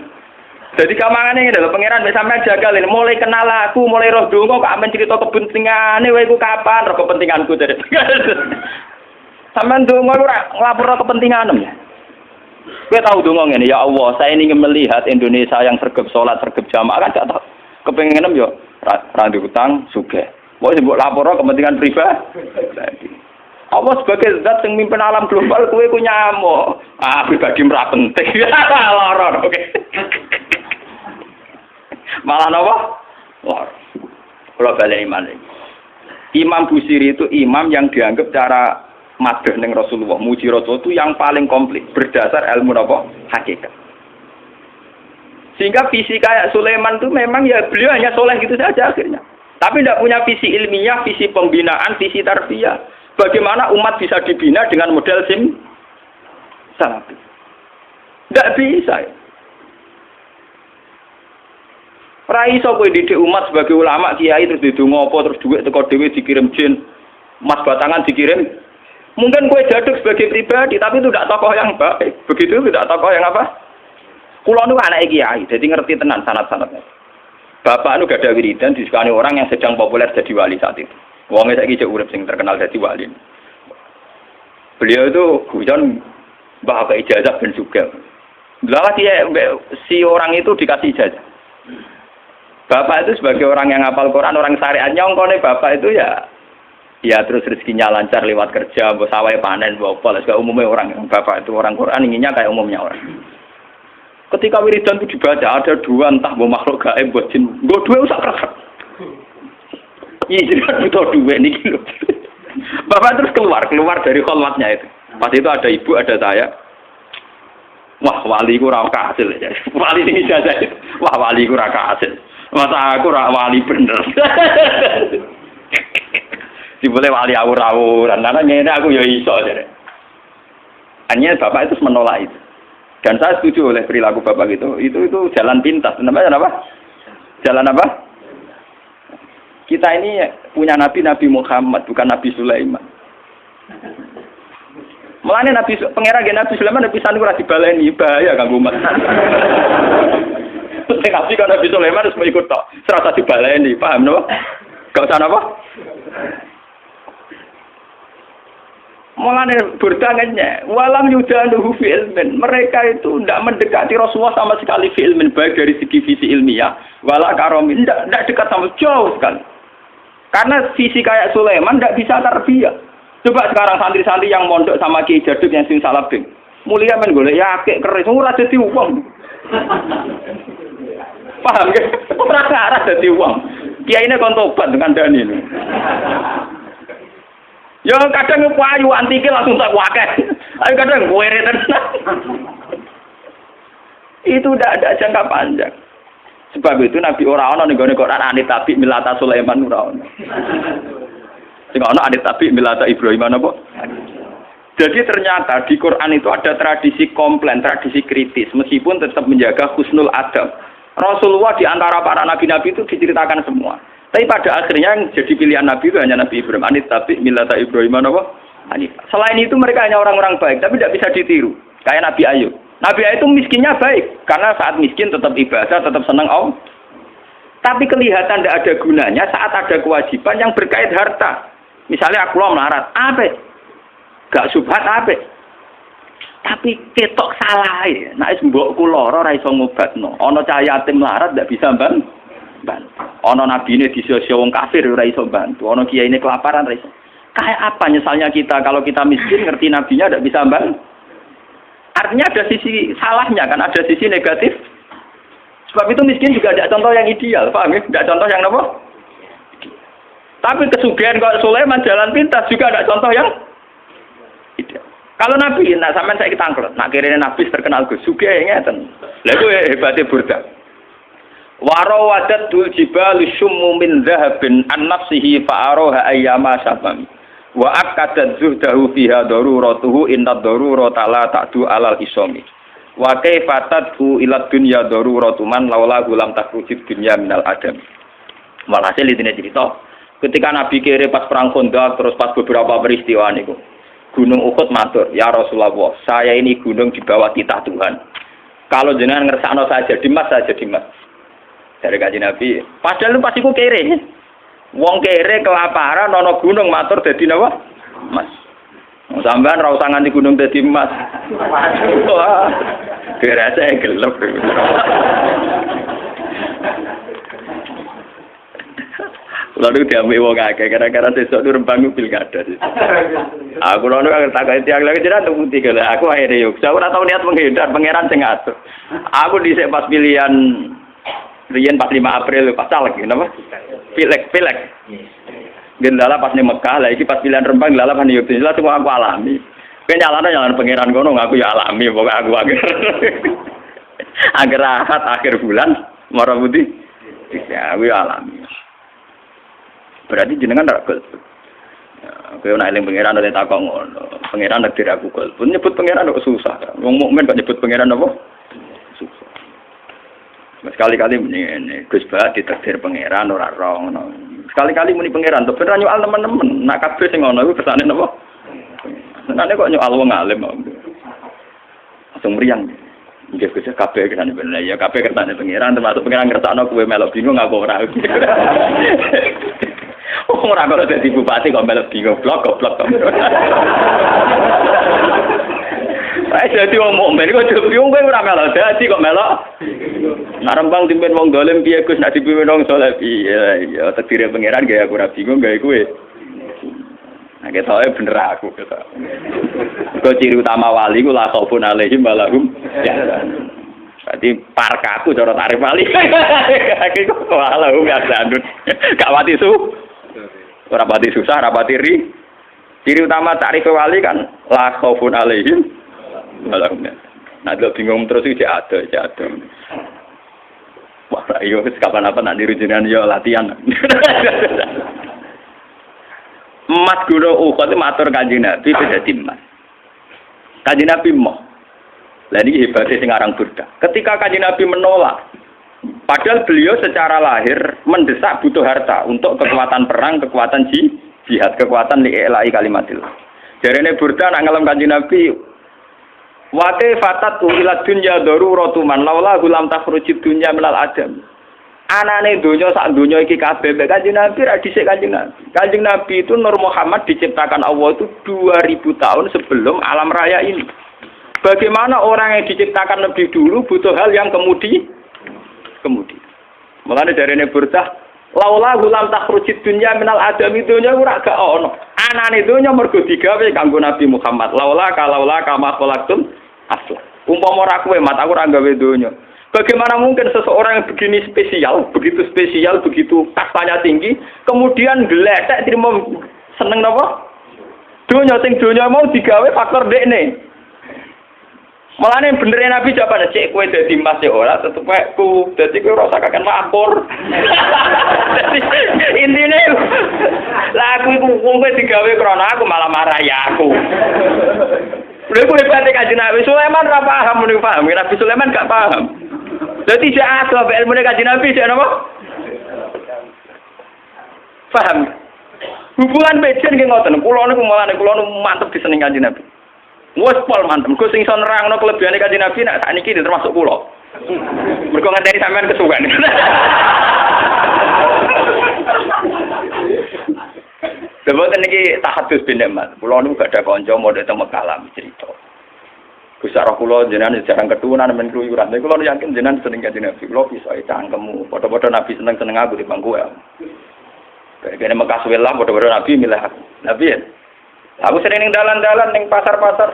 Speaker 1: Jadi kamangane ngene lho pangeran mbek sampean jagal ini mulai kenal aku, mulai roh donga kok amen cerita kepentingane kowe iku kapan roh kepentinganku dari. Sampeyan donga ora nglapurno kepentinganem ya. Kowe tahu donga ngene ya Allah, saya ingin melihat Indonesia yang sergap salat, sergap jamaah kan gak tau. Kepengenem yo ra ndek utang sugih. Mau mbok laporno kepentingan pribadi. Allah sebagai zat yang mimpin alam global, kowe ku nyamuk. Pribadi ora penting. Loro oke. Malah napa? Loro. Kalau balik iman lagi. Imam Busiri itu imam yang dianggap cara madhah ning Rasulullah, muji Rasul itu yang paling komplit berdasar ilmu napa? Hakikat. Sehingga visi kayak Sulaiman itu memang ya beliau hanya soleh gitu saja akhirnya. Tapi tidak punya visi ilmiah, visi pembinaan, visi tarbiyah. Bagaimana umat bisa dibina dengan model salafi? Tidak bisa. Ya. Rai iso kowe didik umat sebagai ulama kiai terus didonga apa terus duit teko dhewe dikirim jin, emas batangan dikirim. Mungkin kowe jaduk sebagai pribadi tapi itu tidak tokoh yang baik. Begitu tidak tokoh yang apa? Kulo nu anake kiai, jadi ngerti tenan sanad-sanadnya. Bapak nu gak ada wiridan disukani orang yang sedang populer jadi wali saat itu. Wongnya saiki cek urip sing terkenal dadi wali. Beliau itu guyon mbah ijazah ben juga. Lah dia si orang itu dikasih ijazah. Bapak itu sebagai orang yang hafal Quran, orang syariat nyongkone bapak itu ya terus rezekinya lancar lewat kerja, mbok sawah panen, mbok apa lah umumnya orang bapak itu orang Quran inginnya kayak umumnya orang. Ketika wiridan itu dibaca ada dua entah mbok makhluk gaib mbok jin, mbok dua usah kerak. Iya, jadi kan butuh duit nih gitu. Bapak terus keluar dari kholwatnya itu. Pas itu ada ibu, ada saya. Wah, wali ku ra kasil ya. Wali ini ijazah itu. Wah, wali ku ra kasil. Masa aku ra wali bener. Dibole wali awur-awuran. Karena ngene aku ya iso jare. Hanya bapak itu menolak itu. Dan saya setuju oleh perilaku bapak itu. Itu jalan pintas. Namanya apa? Jalan apa? Kita ini punya Nabi Muhammad, bukan Nabi Sulaiman. Mulane pangeran Nabi Sulaiman Nabi Sulaiman ora dibaleni, bahaya kanggo umat. Nabi kan Nabi Sulaiman harus ikut tok, serasa dibaleni, paham napa? Gak usah napa? Mulane bertanya, walam yudanuhu fi ilmin. Mereka itu tidak mendekati Rasulullah sama sekali fi ilmin, baik dari segi visi ilmiah, wala karomin, tidak dekat sama jauh sekali. Karena visi kayak Sulaiman tidak bisa tarbiyah. Coba sekarang santri-santri yang mondok sama Kiai Jaduk yang sing salabing. Mulia men golek ya akeh keris ora dadi wong. Paham ge? Ora arah dadi wong. Kiyaine kon tobat dengan dani. Ya kadang payu antike langsung tak wakeh. Ayo kadang kuwere tenan.
Speaker 2: Itu tidak ada jangka panjang. Sebab itu Nabi ora ana ning gone Quran anit tabi milata Sulaiman ora ana. Sing ana anit tabi milata Ibrahim napa? Jadi ternyata di Quran itu ada tradisi komplain, tradisi kritis meskipun tetap menjaga husnul adab. Rasulullah di antara para nabi-nabi itu diceritakan semua. Tapi pada akhirnya yang jadi pilihan Nabi itu hanya Nabi Ibrahim. Anit tabi milata Ibrahim napa? Selain itu mereka hanya orang-orang baik, tapi tidak bisa ditiru. Kayak Nabi Ayub. Nabi Ayub itu miskinnya baik, karena saat miskin tetap ibadah, tetap senang Allah. Tapi kelihatan tidak ada gunanya saat ada kewajiban yang berkait harta. Misalnya aku melarat, apa? Gak subhat apa? Tapi ketok salah ya. Nek mbokku lara ora iso ngobatno. Ana cah yatim melarat ndak bisa bantu. Ana nabine disio-sio wong kafir ora iso bantu. Ana kiyaine kelaparan ora iso. Kayak apa nyesalnya kita kalau kita miskin ngerti nabinya ndak bisa bantu. Artinya ada sisi salahnya kan, ada sisi negatif. Sebab itu miskin juga ada contoh yang ideal, paham ya? Tidak contoh yang apa? Tapi kesugihan kok Sulaiman jalan pintas juga ada contoh yang ideal. Kalau Nabi, nah sampean saya ketangklet, nak kirene Nabi terkenal Gus, sugih ngeten. Lha iku hebate Burda. Warawadat dul jibal syummu min dhahabin an nafsihi fa'araha ayyama sabam. Wa akadat zuhdahu fiha daruratuhu inna darurata la ta'du alal isomi. Wa kaifatatu ila dunya daruratu man laula lam takrujid dunya minal adam. Walhasil intine cerita, ketika Nabi kere pas perang Khandaq terus pas beberapa peristiwa niku. Gunung Uhud matur, "Ya Rasulullah, saya ini gunung di bawah titah Tuhan. Kalau jenengan ngersakno saya jadi mas, saya jadi mas." Dari Kanjeng Nabi, padahal lu pasti ku kere. Wong kere kelaparan ana gunung matur dadi napa? Mas. Sampeyan ra usah nganti gunung dadi mas. Wah. Dirasa gelep. Lalu diambil wong akeh gara-gara sesuk tur rembang pilkada. Aku lalu kan takut tiang lagi tidak tunggu tiga lah. Aku akhirnya yuk. Saya ora tau niat menghindar pangeran sing ngatur. Aku dhisik pas pilihan riyen pas 5 April pas caleg napa? Pilek. Gendala pas ning Mekah, lah iki pas pilihan Rembang lala kan yo jelas semua aku alami. Kowe nyalano pangeran kono aku ya alami pokoke aku akhir rahat akhir bulan mara putih. Ya aku ya alami. Berarti jenengan ra gol. Kowe nek eling pangeran nek takok ngono. Pangeran nek diraku gol. Pun nyebut pangeran kok susah. Wong mukmin kok nyebut pangeran apa? Susah. Sekali-kali ini Gus Ba ditakdir pangeran ora rong. Sekali-kali muni pangeran to ben nyual teman-teman. Nak kabeh sing ngono iku kersane napa? Senane kok nyual wong alim. Langsung meriang. Nggih Gus kabeh kersane bener. Ya kabeh kersane pangeran termasuk pangeran ngersakno kowe melok bingung aku ora. Ora kok dadi bupati kok melok bingung goblok. Saya jadi wong mukmin kok bingung kowe ora melok dadi kok melok. Narembang timben wong dolim piye Gus nek dipimpin wong saleh piye ya takdire pangeran gaya aku ora bingung gawe kowe. Nah ketoke bener aku ketok. Kok ciri utama wali ku la khaufun alaihim wa lahum yahzanun. Berarti parkaku cara tarif wali. Iki kok lahum yahzanun. Gak pati ora pati susah, ora pati ri. Ciri utama tarif wali kan la khaufun alaihim wa lahum. Nah, bingung terus iki ada. Wah, ayo kapan apa nak niru jenengan yo latihan. Emas gunung Uhud itu matur Kanjeng Nabi dadi emas. Kanjeng Nabi moh. Lah niki hebate sing aran Burda. Ketika Kanjeng Nabi menolak, padahal beliau secara lahir mendesak butuh harta untuk kekuatan perang, kekuatan jihad, kekuatan li'ilai kalimatillah. Jarene Burda nak ngelem Kanjeng Nabi, wa kaifatat ila dunya daruratu man laula lam takhrujid dunya minal adam. Anane donya sak donya iki kabeh mek Kanjeng Nabi ra dhisik Kanjeng Nabi. Kanjeng Nabi itu Nur Muhammad diciptakan Allah itu 2000 tahun sebelum alam raya ini. Bagaimana orang yang diciptakan lebih dulu butuh hal yang kemudi. Mulane jarene Burdah, laula lam takhrujid dunya minal adam donya ora gak ono. Anane donya mergo digawe kanggo Nabi Muhammad. Laula kama khalaqtum asla. Umpama ora kowe mat aku ora gawe donya. Bagaimana mungkin seseorang yang begini spesial, begitu kastanya tinggi, kemudian geletek terima seneng napa? Donya sing donya mau digawe faktor dekne. Malahnya bener Nabi jawabannya cek kue dadi mas ya ora tetep ku dadi kue rasa kakek lapor. Intine lah aku iku kowe digawe krana aku malah marah ya aku. Lha kue pate Kanjeng Nabi Sulaiman ora paham muni paham Nabi Sulaiman gak paham. Dadi jak ado ilmu Kanjeng Nabi sik napa? Paham. Hubungan bejen nggih ngoten. Kula niku mantep diseneng Kanjeng Nabi. Wes pol mantep. Gus sing iso nerangno kelebihane Kanjeng Nabi nek sakniki termasuk kula. Mergo ngenteni sampean kesuwen. Sebab niki tahadus bin Ahmad. Kula niku gak ada kanca modhe teng Mekah cerita. Gus arah kula jenengan jarang keturunan men kluyuran. Nek kula yakin jenengan seneng Kanjeng Nabi. Kula bisa cangkemmu. Padha-padha Nabi seneng aku di bangku ya. Kene Mekah suwe lah padha-padha Nabi milih aku. Nabi ya. Aku sering ning dalan-dalan ning pasar-pasar.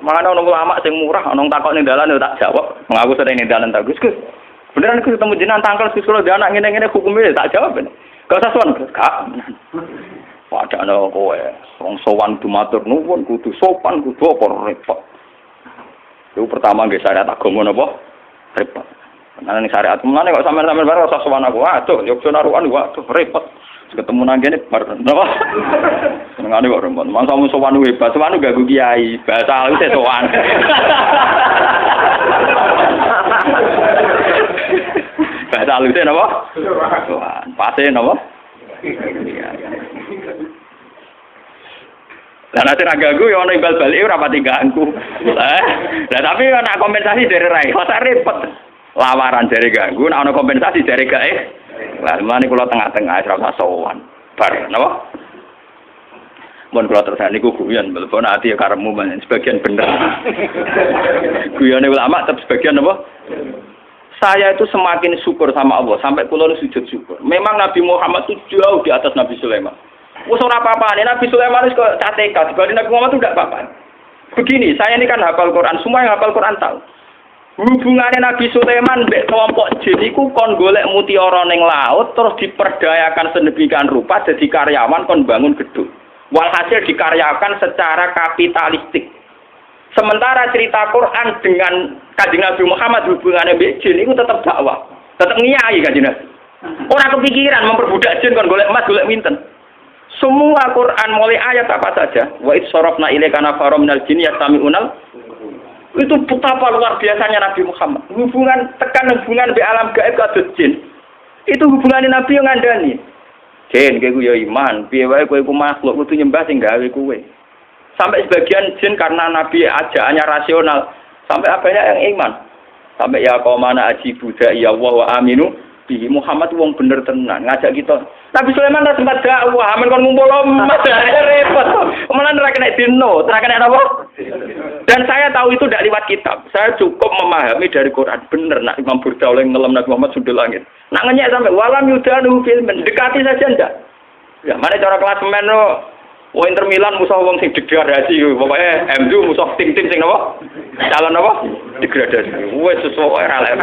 Speaker 2: Mana ono ulama sing murah, ono takok ning dalan yo tak jawab. Aku sering ning dalan tak Gus. Beneran aku ketemu jenengan tangkel Gus kula anak ngene-ngene hukumnya tak jawab. Gak usah sowan, Kak. Padahal kowe wong sowan dumatur nuwun kudu sopan kudu apa repot. Itu pertama nggih syariat agama napa? Repot. Nang syariat mulane kok sampean-sampean bareng usah sowan aku. Waduh, yo narukan waduh repot. Ketemu nang kene bar napa? Senengane kok repot. Mangsamu sowan hebat, sowan gak kiai, bahasa alus sowan. Bahasa alus napa? Sowan. Pase napa? Lah nek ora ganggu ya ana imbal balik ora pati ganggu. Lah tapi ana kompensasi dari rai. Kok repot. Lawaran dari ganggu, nek ana kompensasi dari gae. Lah mlane kula tengah-tengah ora usah sowan. Bar napa? Mun kula terus niku guyon mlebu ati ya karepmu sebagian bener. Guyone ulama tetep sebagian apa? Saya itu semakin syukur sama Allah sampai kula sujud syukur. Memang Nabi Muhammad itu jauh di atas Nabi Sulaiman. Wes ora apa-apa, Nabi Sulaiman wis kok cateka, dibanding Nabi Muhammad itu tidak apa-apa. Begini, saya ini kan hafal Quran, semua yang hafal Quran tahu. Hubungannya Nabi Sulaiman mbek kelompok jin iku kon golek mutiara ning laut terus diperdayakan sedemikian rupa jadi karyawan kon bangun gedung. Walhasil dikaryakan secara kapitalistik. Sementara cerita Quran dengan Kanjeng Nabi Muhammad hubungannya mbek jin itu tetap dakwah, tetap ngiyai Kanjeng Nabi. Ora kepikiran memperbudak jin kon golek emas, golek winten. Semua Quran mulai ayat apa saja, wa id sarafna ilaika nafarum minal jin yastami'unal. Itu betapa luar biasanya Nabi Muhammad. Hubungan hubungan mbek alam gaib kados jin. Itu hubungannya Nabi yang ngandani. Jin kowe ya iman, piye wae kowe iku makhluk kudu nyembah sing gawe kowe. Sampai sebagian jin karena Nabi ajaannya rasional, sampai banyak yang iman. Sampai ya qaumana ajibu ya Allah wa aminu bihi Muhammad wong bener tenan ngajak kita. Nabi Sulaiman ora sempat dakwah, amen kon ngumpul emas repot. Malah ora kena dino, ora kena apa? Dan saya tahu itu tidak lewat kitab. Saya cukup memahami dari Quran. Bener nak Imam Burda oleh ngelam Nabi Muhammad sudah langit. Nak ngenyek sampai walam yudanu filmen dekati saja ndak. Ya mana cara klasemen lo Inter Milan musuh wong sing degradasi pokoknya MU musuh tim-tim sing napa? Calon napa? Degradasi. Wes sesuatu ora lek.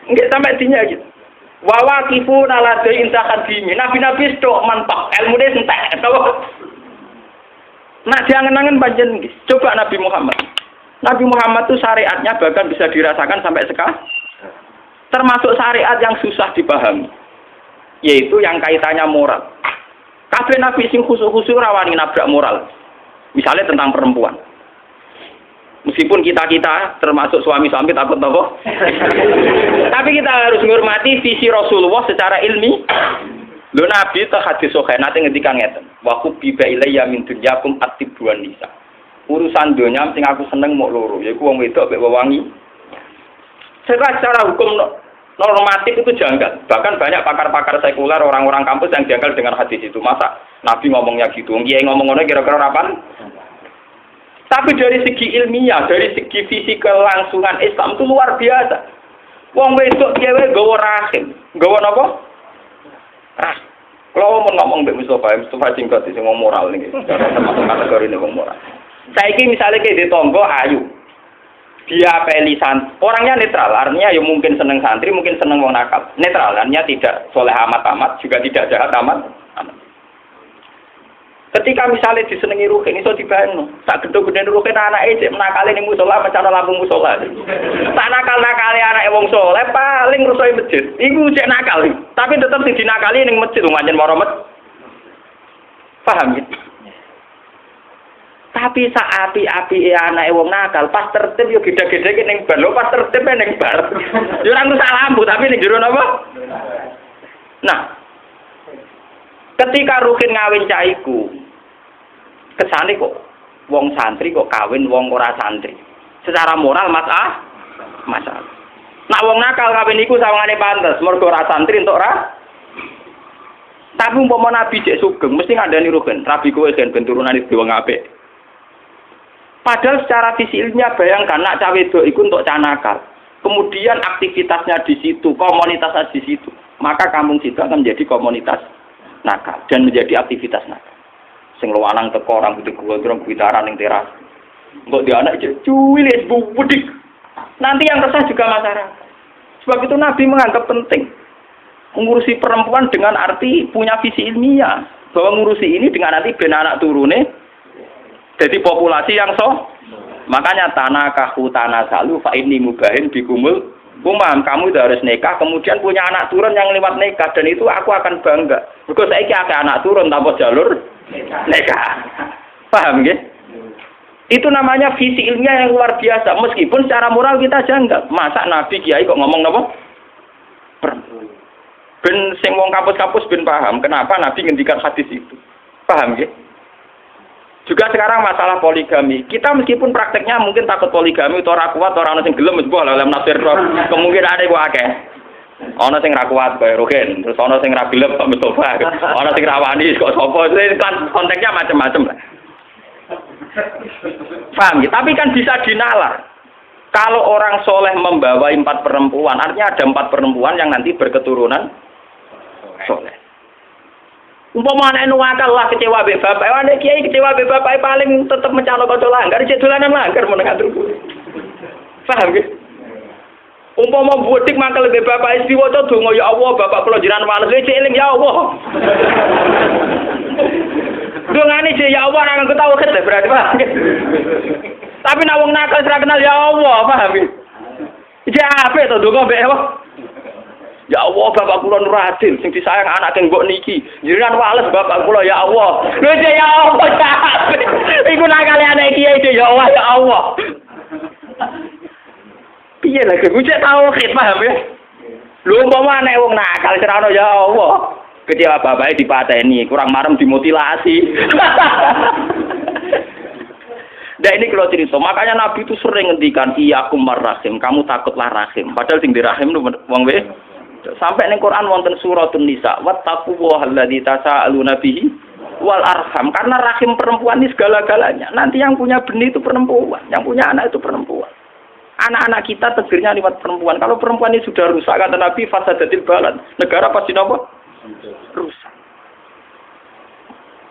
Speaker 2: Nggih sampai dinya gitu. Wa waqifun ala da'in takadimi. Nabi-nabi stok manpak, ilmune entek. Nah, jangan-jangan panjen nggih. Coba Nabi Muhammad. Nabi Muhammad itu syariatnya bahkan bisa dirasakan sampai sekarang. Termasuk syariat yang susah dipahami. Yaitu yang kaitannya moral. Kabeh nabi sing khusus-khusus rawani nabrak moral. Misalnya tentang perempuan. Meskipun kita termasuk suami-suami takut apa? Tapi kita harus menghormati visi Rasulullah secara ilmi. Lho Nabi ta hadis sahih nate ngendikan ngeten. Wa kubbiba ilayya min dunyakum at-tibwan nisa. Urusan donya sing aku seneng mok loro, yaiku wong wedok mek wewangi. Secara hukum normatif itu janggal. Bahkan banyak pakar-pakar sekuler, orang-orang kampus yang janggal dengan hadis itu. Masa Nabi ngomongnya gitu? Kiai ngomong ngono kira-kira apaan? Tapi dari segi ilmiah, dari segi visi kelangsungan Islam itu luar biasa. Wong wedok cewek gawa rahim, gawa napa? Ah, kalau mau ngomong mbek Mustafa singkat sing wong moral niki, termasuk kategori wong moral. Saiki misalnya kayak di tonggo ayu, dia pelisan, orangnya netral, artinya ya mungkin seneng santri, mungkin seneng wong nakal. Netral, artinya tidak soleh amat-amat, juga tidak jahat amat. Ketika misalnya disenengi Ruhin iso dibayangno, sak gedhe-gedhe Ruhin anake cek menakale ning musala macana lampu musala. Tak nakal-nakale anake wong saleh paling rusuhe masjid. Iku cek nakal. Tapi tetep sing dinakali ning masjid pancen maro masjid. Paham ya? Tapi sak api-api anake wong nakal pas tertib yo gedhe-gedhe ning bar. Lho pas tertib ning bar. Yo ora rusak lampu tapi ning jero napa? Nah, ketika Ruhin ngawin caiku, kesane kok wong santri kok kawin wong ora santri. Secara moral masalah. Nak wong nakal kawin iku sawangane pantes, mergo ora santri entuk ora. Tapi umpama nabi cek sugeng mesti ngandani Ruhin, rabi kowe ben turunane wong apik. Padahal secara visi ilmiah bayangkan nak cawe wedok iku entuk cah nakal. Kemudian aktivitasnya di situ, komunitasnya di situ. Maka kampung situ akan menjadi komunitas nakal dan menjadi aktivitas nakal. Sing lanang teko orang gede gondrong gitaran ning teras. Engko dia anak cuwilis budik. Nanti yang resah juga masyarakat. Sebab itu Nabi menganggap penting mengurusi perempuan dengan arti punya visi ilmiah. Bahwa ngurusi ini dengan arti ben anak turune jadi populasi yang makanya tanakahu tanasalu fa inni mubahin bikumul umam, kamu itu harus nikah, kemudian punya anak turun yang lewat nikah, dan itu aku akan bangga. Because saiki akeh anak turun tanpa jalur nikah. Paham nggih? Itu namanya visi ilmiah yang luar biasa. Meskipun secara moral kita janggal. Masa Nabi Kiai kok ngomong napa? Ben sing wong kampus-kampus ben paham kenapa Nabi ngendikan hadis itu. Paham nggih? Juga sekarang masalah poligami. Kita meskipun prakteknya mungkin takut poligami itu ora kuat, ora ono sing gelem wis mbok dalam nafsir kemungkinane ku akeh. Ana sing ra kuat kaya Ruhin, terus ana sing ra gelem Pak Mustofa. Ana sing ra wani kok sapa. Kan konteksnya macam-macam lah. Paham ya? Tapi kan bisa dinalar. Kalau orang soleh membawa 4 perempuan, artinya ada 4 perempuan yang nanti berketurunan soleh. Umpama anak nuwakal lah kecewa be bapak, anak kiai kecewa be bapak paling tetap mencalon kanca langgar, cek dolanan langgar menengah terus. Paham ge? Umpama budik mangkel be bapak istri waca donga ya Allah, bapak kula jiran males cek eling ya Allah. Dongane cek ya Allah ora nganggo tauhid berarti paham ge? Tapi nek wong nakal ora kenal ya Allah, paham ge? Iki ape to donga be Allah? Ya Allah, bapak kula nur adil sing disayang anak keng mbok niki. Jiran wales bapak kula ya Allah. Lho ya Allah. Iku nakale anak kiai ya Allah ya Allah. Piye lha ku cek tauhid paham ya? Lho umpama anak wong nakal serano ya Allah. Kecewa bapake dipateni, kurang marem dimutilasi. Nah ini kalau cerita, makanya Nabi itu sering ngendikan iyakum marrahim, kamu takutlah rahim. Padahal sing dirahim lu wong we. Sampai ning Quran wonten suratun Nisa, wattaqullaha alladzi tasaaluna bihi wal arham. Karena rahim perempuan ini segala-galanya. Nanti yang punya benih itu perempuan, yang punya anak itu perempuan. Anak-anak kita tegirnya lewat perempuan. Kalau perempuan ini sudah rusak, kata Nabi, fasadatil balad. Negara pasti napa? Rusak.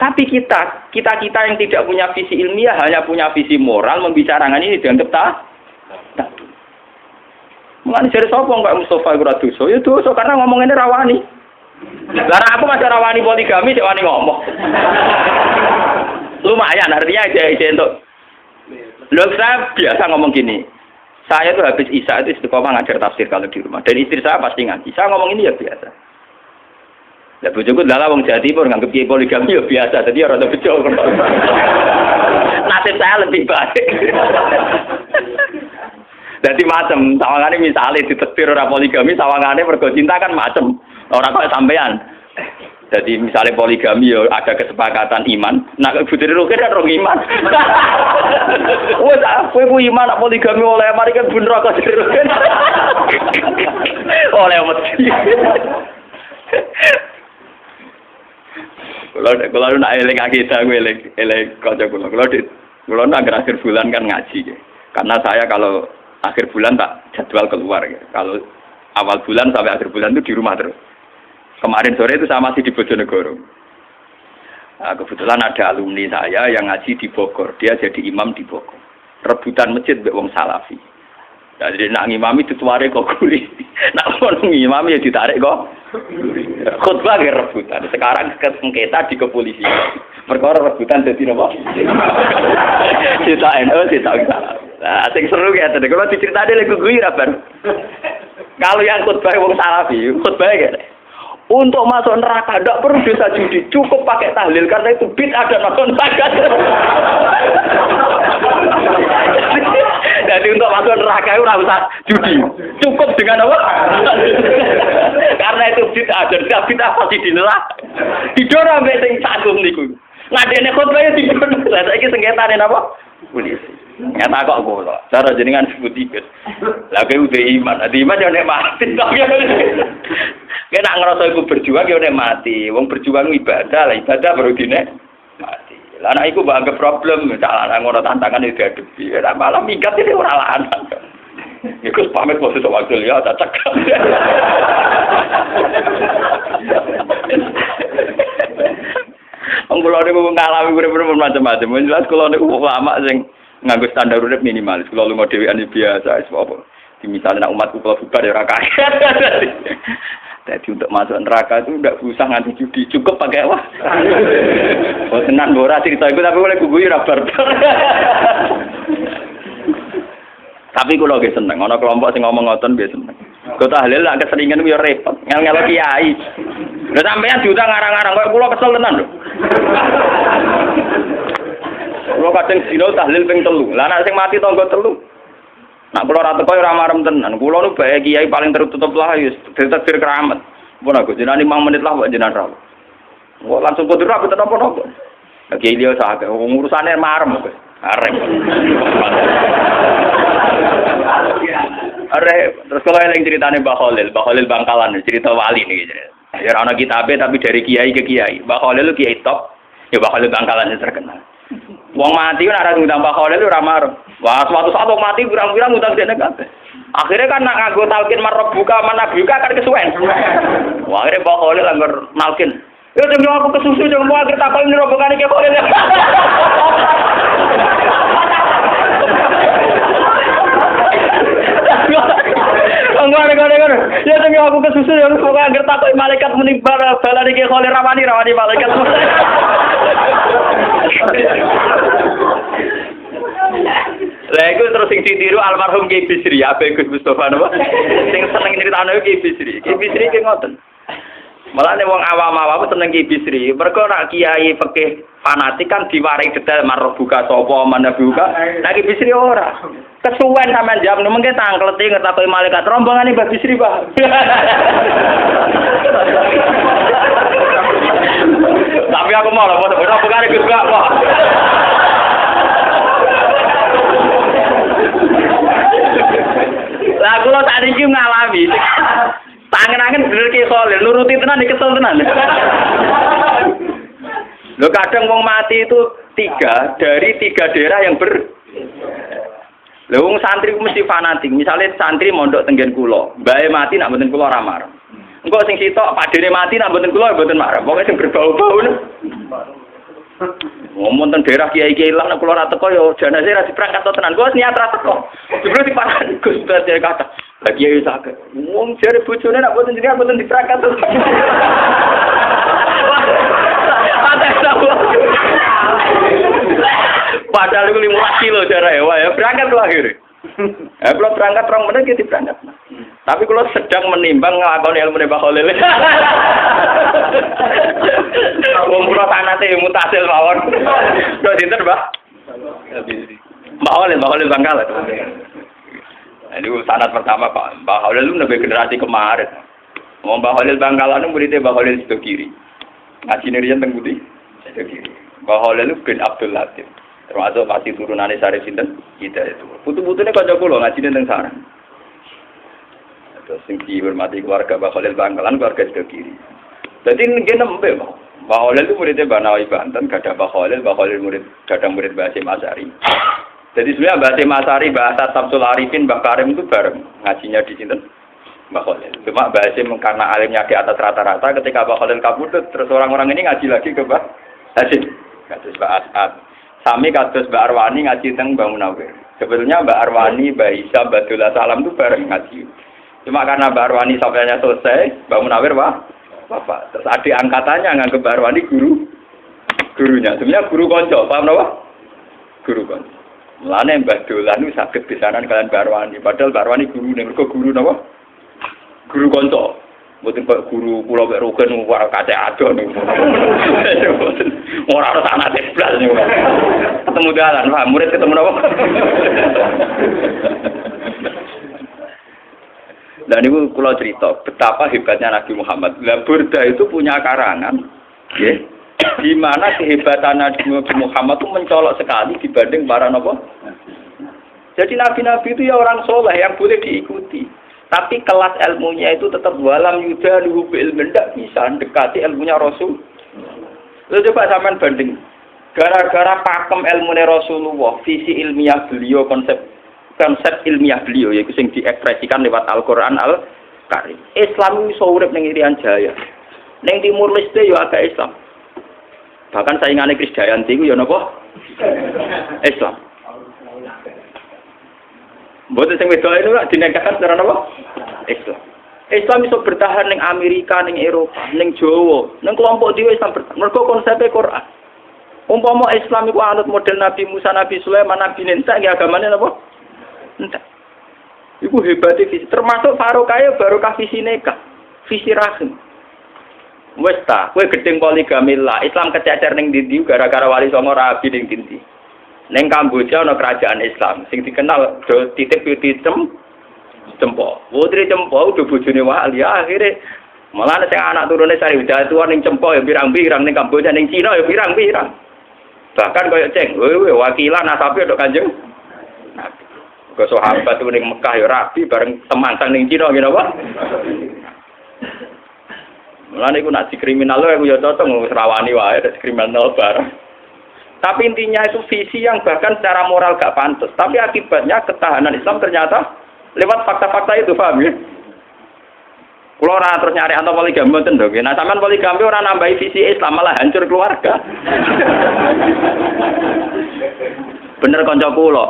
Speaker 2: Tapi kita yang tidak punya visi ilmiah, hanya punya visi moral, membicarakan ini dianggap tak. Mulane jare sapa kok Mustofa iku ora dosa? Ya dosa karena ngomong ini rawani. Lah aku masih rawani poligami cek wani ngomong. Lumayan artinya aja untuk. Loh saya biasa ngomong gini. Saya tuh habis Isya itu istiqomah ngajar tafsir kalau di rumah. Dan istri saya pasti ngaji. Saya ngomong ini ya biasa. Lah bojoku dalah wong Jawa Timur nganggep kiai poligami ya biasa. Jadi ora ada bejo. Nasib saya lebih baik. Jadi macam, sawangane misalnya ditetir ora poligami, sawangane mergo cinta kan macam orang kok sampean. Jadi misalnya poligami ya ada kesepakatan iman, nah putri Rukin kan rong iman. Wes kowe ku iman nak poligami oleh mari kan bener kok Rukin. Oleh mesti. Kalau nak eling akidah gue eling kanca kula. Kalau nak akhir bulan kan ngaji. Karena saya kalau akhir bulan tak jadwal keluar ya. Kalau awal bulan sampai akhir bulan itu di rumah terus. Kemarin sore itu saya masih di Bojonegoro. Nah, kebetulan ada alumni saya yang ngaji di Bogor. Dia jadi imam di Bogor. Rebutan masjid mbek wong Salafi. Jadi nak ngimami dituare kok guri. Nak mau ngimami ya ditarik kok. Khutbah ge rebutan. Sekarang sengketa di kepolisian. Perkara rebutan dadi napa? Kita salah. Nah, sing seru ya tadi kalau diceritane lek guri ra bar. Kalau yang khutbah wong salafi, khutbah gini. Untuk masuk neraka tidak perlu dosa judi, cukup pakai tahlil karena itu bid'ah dan masuk neraka. Jadi untuk masuk neraka itu harus judi, cukup dengan apa? Karena itu bid'ah dan bid'ah pasti dinelak. Didorong sampai sing sagung niku. Ngadene khotbah didorong. Lah saiki sengketane napa? Polisi. Nyata kok kula. Cara jenengan sebut dikit. Lah kowe udah iman. Ati iman yo nek mati. Kena ngerasa iku berjuang yo nek mati. Wong berjuang ibadah, lah ibadah baru dine mati. Lah anak iku mbak problem, salah ngono tantangan itu diadepi. Lah malah minggat iki ora lanang. Iku pamit bos itu waktu ya cacak. Wong kula niku ngalami urip-urip macam-macam. Jelas kula niku ulama sing nganggo standar urip minimalis. Kula lunga dhewean biasa wis apa. Misalnya nak umatku kalau bubar ya ora kaya. Jadi untuk masuk neraka itu tidak usah nganti judi, cukup pakai apa? Oh tenang, ora cerita itu tapi oleh guguyu ora barbar. Tapi kula ge seneng, ana kelompok sing ngomong ngoten biasa seneng. Kok tahlil lak keseringan ku yo repot, ngel-ngel kiai. Lha sampeyan diundang ngarang-ngarang kok kula kesel tenan lho. Kula kadang dino tahlil ping 3. Lah nek sing mati tangga 3. Nak kula ora teko ora marem tenan. Kula nu bae kiai paling tertutup lah wis takdir keramat. Mun aku jenengan 5 menit lah kok jenengan ra. Kok langsung kudu ra betul apa-apa. Kiai liya sak urusane marem kok. Arep. Terus kalau yang ceritane Mbah Khalil Bangkalan cerita wali niki. Ya ora ana kitabe tapi dari kiai ke kiai. Mbah Khalil kiai top. Ya Mbah Khalil Bangkalan yang terkenal. Wong mati kan ada ngundang Mbah Khalil ora marem. Wah, suatu saat wong mati pirang-pirang ngundang dene kabeh. Akhirnya kan nak nganggo talqin marbuka manabuka kan kesuwen. Wah, akhirnya Mbah Khalil anggar nalkin. Ya demi aku kesusu jangan mau akhir takon ini robokane ke Khalil. Enggak. Ya demi aku kesusu jangan mau akhir takon malaikat muni balane ke Khalil rawani malaikat. Lah iku terus sing ditiru almarhum Ki Bisri, Abe Gus Mustofa napa? Sing seneng nyritane Ki Bisri. Ki Bisri ki ngoten. Malane wong awam-awam seneng Ki Bisri. Mergo nek kiai fikih fanatik kan diwarai detail marbuka sapa manabuka. Nek Ki Bisri ora. Kesuwen sampean jam mengke tangkleti ngetakoki malaikat rombongane Mbah Bisri, Pak. Tapi aku mau lho, ora bukane Gus Pak. Lah kula tadi iki ngalami. Tangen-angen bener Ki Khalil, nuruti tenan iki kesel tenan. Lho kadang wong mati itu 3 dari 3 daerah yang Lha wong santri ku mesti fanatik. Misale santri mondok tenggen kula, mbae mati nak mboten kula ora marah. Engko sing sitok padene mati nak mboten kula mboten marah. Pokoke sing berbau-bau. Ngomong tentang daerah kiai-kiai lah, nak keluar teko yo jenazah ra diperangkat tenan. Gue niat ra teko. Jebule diparani Gus Dadi kata. Lah kiai sakit. Wong jare bojone nak boten jenengan boten diperangkat. Padahal iku 15 kilo jarae wae ya berangkat lho akhire. Kalau berangkat 2 menit ya diberangkat. Tapi kalau sedang menimbang nglakoni ilmu Mbah Khalil. Wong kula sanate mutasil mawon. Kok dinten, Mbah? Mbah Khalil Bangkalan. Ini sanad pertama Pak. Mbah Khalil itu lebih generasi kemarin. Mbah Khalil Bangkalan itu muridnya Mbah Khalil Sidokiri. Ngajine riyen teng Budi Sidokiri. Mbah Khalil itu bin Abdul Latif. Termasuk masih turunane Sarif sinten? Kita itu. Putu-putune kanca kula ngajine teng sarang. Terus sing dihormati keluarga Mbah Khalil Bangkalan, keluarga Sidokiri. Jadi nggih nembe, Mbah Khalil itu muridnya Mbah Nawawi Banten, gadah Mbah Khalil murid gadah murid Mbah Hasyim Asy'ari. Jadi sebenarnya Mbah Hasyim Asy'ari, Mbah Hasan Samsul Arifin, Mbah Karim itu bareng ngajinya di sinten? Mbah Khalil. Cuma Mbah Hasyim karena alimnya di atas rata-rata, ketika Mbah Khalil kabudut, terus orang-orang ini ngaji lagi ke Mbah Hasyim. Kados Mbah As'ad. Sami kados Mbah Arwani ngaji teng Mbah Munawir.
Speaker 1: Sebetulnya Mbak Arwani, Mbak Isa, Mbak Dula Salam itu bareng ngaji. Cuma karena Mbak Arwani sampainya selesai, Mbak Munawir Bapak. Terus adik angkatannya nganggep Mbak Arwani gurunya. Sebenarnya guru konco, paham napa? Guru konco. Mulane Mbak Dula itu saged pisanan kalian Mbak Arwani. Padahal Mbak Arwani guru ning guru napa? Guru konco. Mboten kok guru kula mek rugen ora kate ado niku. Ora ana anak blas niku. Ketemu dalan, Pak, murid ketemu napa? Dan niku kula cerita betapa hebatnya Nabi Muhammad. Lah Burda itu punya karangan, nggih. Di mana kehebatan Nabi Muhammad itu mencolok sekali dibanding para napa? Jadi nabi-nabi itu ya orang soleh yang boleh diikuti. Tapi kelas ilmunya itu tetap walam yudalu bil mendak bisa dekati ilmunya Rasul. Lalu coba sampean banding. Gara-gara pakem ilmunya Rasulullah, visi ilmiah beliau, konsep ilmiah beliau yaitu sing diekspresikan lewat Al-Qur'an Al-Karim. Islam iso urip ning Irian Jaya. Ning Timur Leste yo agak Islam. Bahkan saingane Krisdayanti ku yo napa? Islam. Mboten sing wedok itu dinegahkan secara apa? Islam. Islam iso bertahan ning Amerika, ning Eropa, ning Jawa, ning kelompok dhewe Islam bertahan. Mergo konsepnya Quran. Umpama Islam iku anut model Nabi Musa, Nabi Sulaiman, Nabi Nuh, nggih agamane napa? Entek. Iku hebate visi. Termasuk barokah barokah visi nikah, visi rahim. Wes ta, kowe gedeng poligami lah. Islam kececer ning ndi gara-gara wali songo rabi ning ndi. Neng Kamboja ana kerajaan Islam sing dikenal do titip Cempo. Putri Cempo do bojone wali akhire malah sing anak turune Sari Widatuan ning Cempo ya pirang-pirang ning Kamboja ning Cina ya pirang-pirang. Bahkan kaya ceng, wakilan nasabe do Kanjeng Nabi. Kok sahabat ning Mekah ya rabi bareng temantan ning Cina ngene apa? Mulane iku nak dikriminal aku ya cocok wis rawani wae kriminal bareng. Tapi intinya itu visi yang bahkan secara moral gak pantas. Tapi akibatnya ketahanan Islam ternyata lewat fakta-fakta itu, paham ya? Kalau orang terus nyari atau poligami, betul dong. Nah, sampean poligami orang nambahi visi Islam malah hancur keluarga. Bener konco kula.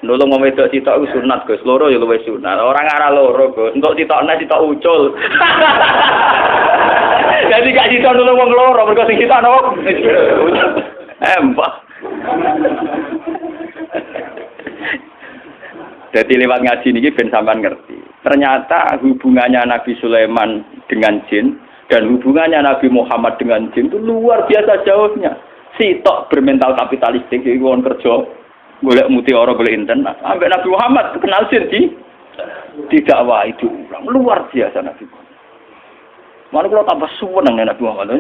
Speaker 1: Nulung wong wedok sitok iku sunat, Gus. Loro ya luwih sunat. Orang arah loro, Gus. Untuk sitokne sitok ucul. Jadi gak sitok nulung wong loro, mergo sing sitok napa? Empah. Jadi lewat ngaji ini ben sampean ngerti. Ternyata hubungannya Nabi Sulaiman dengan jin dan hubungannya Nabi Muhammad dengan jin itu luar biasa jauhnya. Sitok bermental kapitalistik iki wong kerja golek mutiara golek internet. Sampai Nabi Muhammad kenal jin tidak wah itu luar biasa Nabi Muhammad. Mana kalau tambah suweneng Nabi Muhammad.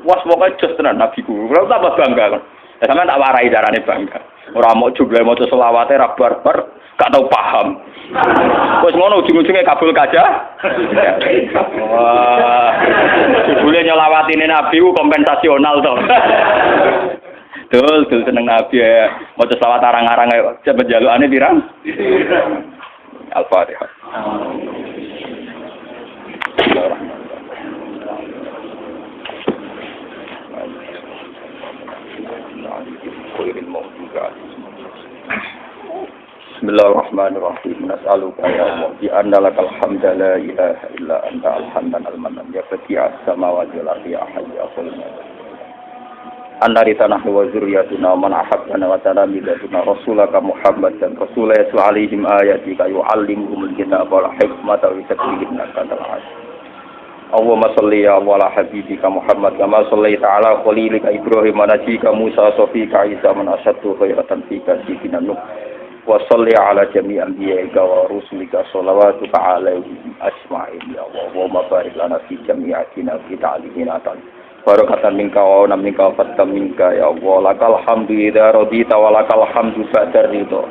Speaker 1: Was pokoke jos tenan Nabi ku. Kalau tambah bangga kan. Ya sampean tak warai carane bangga. Ora mau jumlah maca selawate ra barbar, gak tau paham. Wis ngono ujung-ujunge kabul kaja. Wah. Jebule nyelawatine Nabi ku kompensasional to. Dul seneng Nabi ya. Maca selawat arang-arang ae cepet jalukane pirang? Al-Fatihah. Bismillahirrahmanirrahim. Nas'aluka ya Allah bi anna lakal hamda la ilaha illa anta al-hamdan al-manan ya badi'as samawati wal ardi ya hayyu ya qayyum. Annari tanahnu wa zurriyatuna man ahabbana wa talamiduna rasulaka Muhammad dan rasulaya alaihim ayatika yu'allimuhumul kitaba wal hikmata wa yuzakkihim kanal aziz. Allahumma shalli ala habibika Muhammad kama shallaita ala khalilika Ibrahim wa najika Musa safika Isa man asyaddu khairatan fika sidina Nuh wa shalli ala jami'i anbiya'ika wa rusulika shalawatuka alaihim ajma'in ya Allah wa barik lana fi jami'atina fi ta'limina ta'ala barakatan minka wa minka fatam minka ya Allah lakal hamdu idza radita wa lakal hamdu ba'da ridha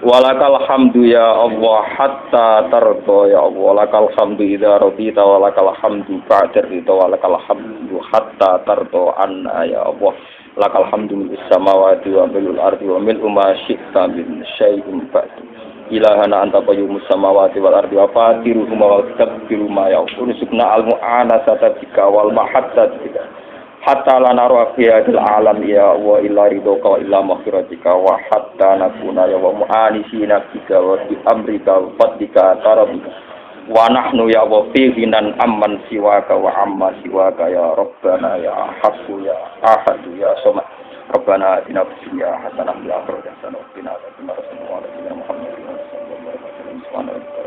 Speaker 1: walakal hamdu ya Allah hatta tarda ya Allah lakal hamdu idza radita wa lakal hamdu ba'da ridha wa lakal hamdu hatta tarda anna ya Allah lakal hamdu mil samawati wa mil ardi wa mil ma syi'ta min syai'in ba'du ilahana anta qayyumus samawati wal ardi wa fatiruhuma wal takbiru ma ya Allah sukna al mu'anasata bika wal mahaddata bika
Speaker 2: hatta lana rafiyatil alam ya wa illa ridhoka wa illa maghfiratika wa hatta nakuna ya wa mu'anisina bika wa bi amrika wa fadlika tarabika wa nahnu ya wa fihinan amman siwaka wa amma siwaka ya rabbana ya haqqu ya ahadu ya samad rabbana atina fid dunya hasanah wa fil akhirati hasanah wa qina adzabannar. Muhammadin sallallahu alaihi wasallam.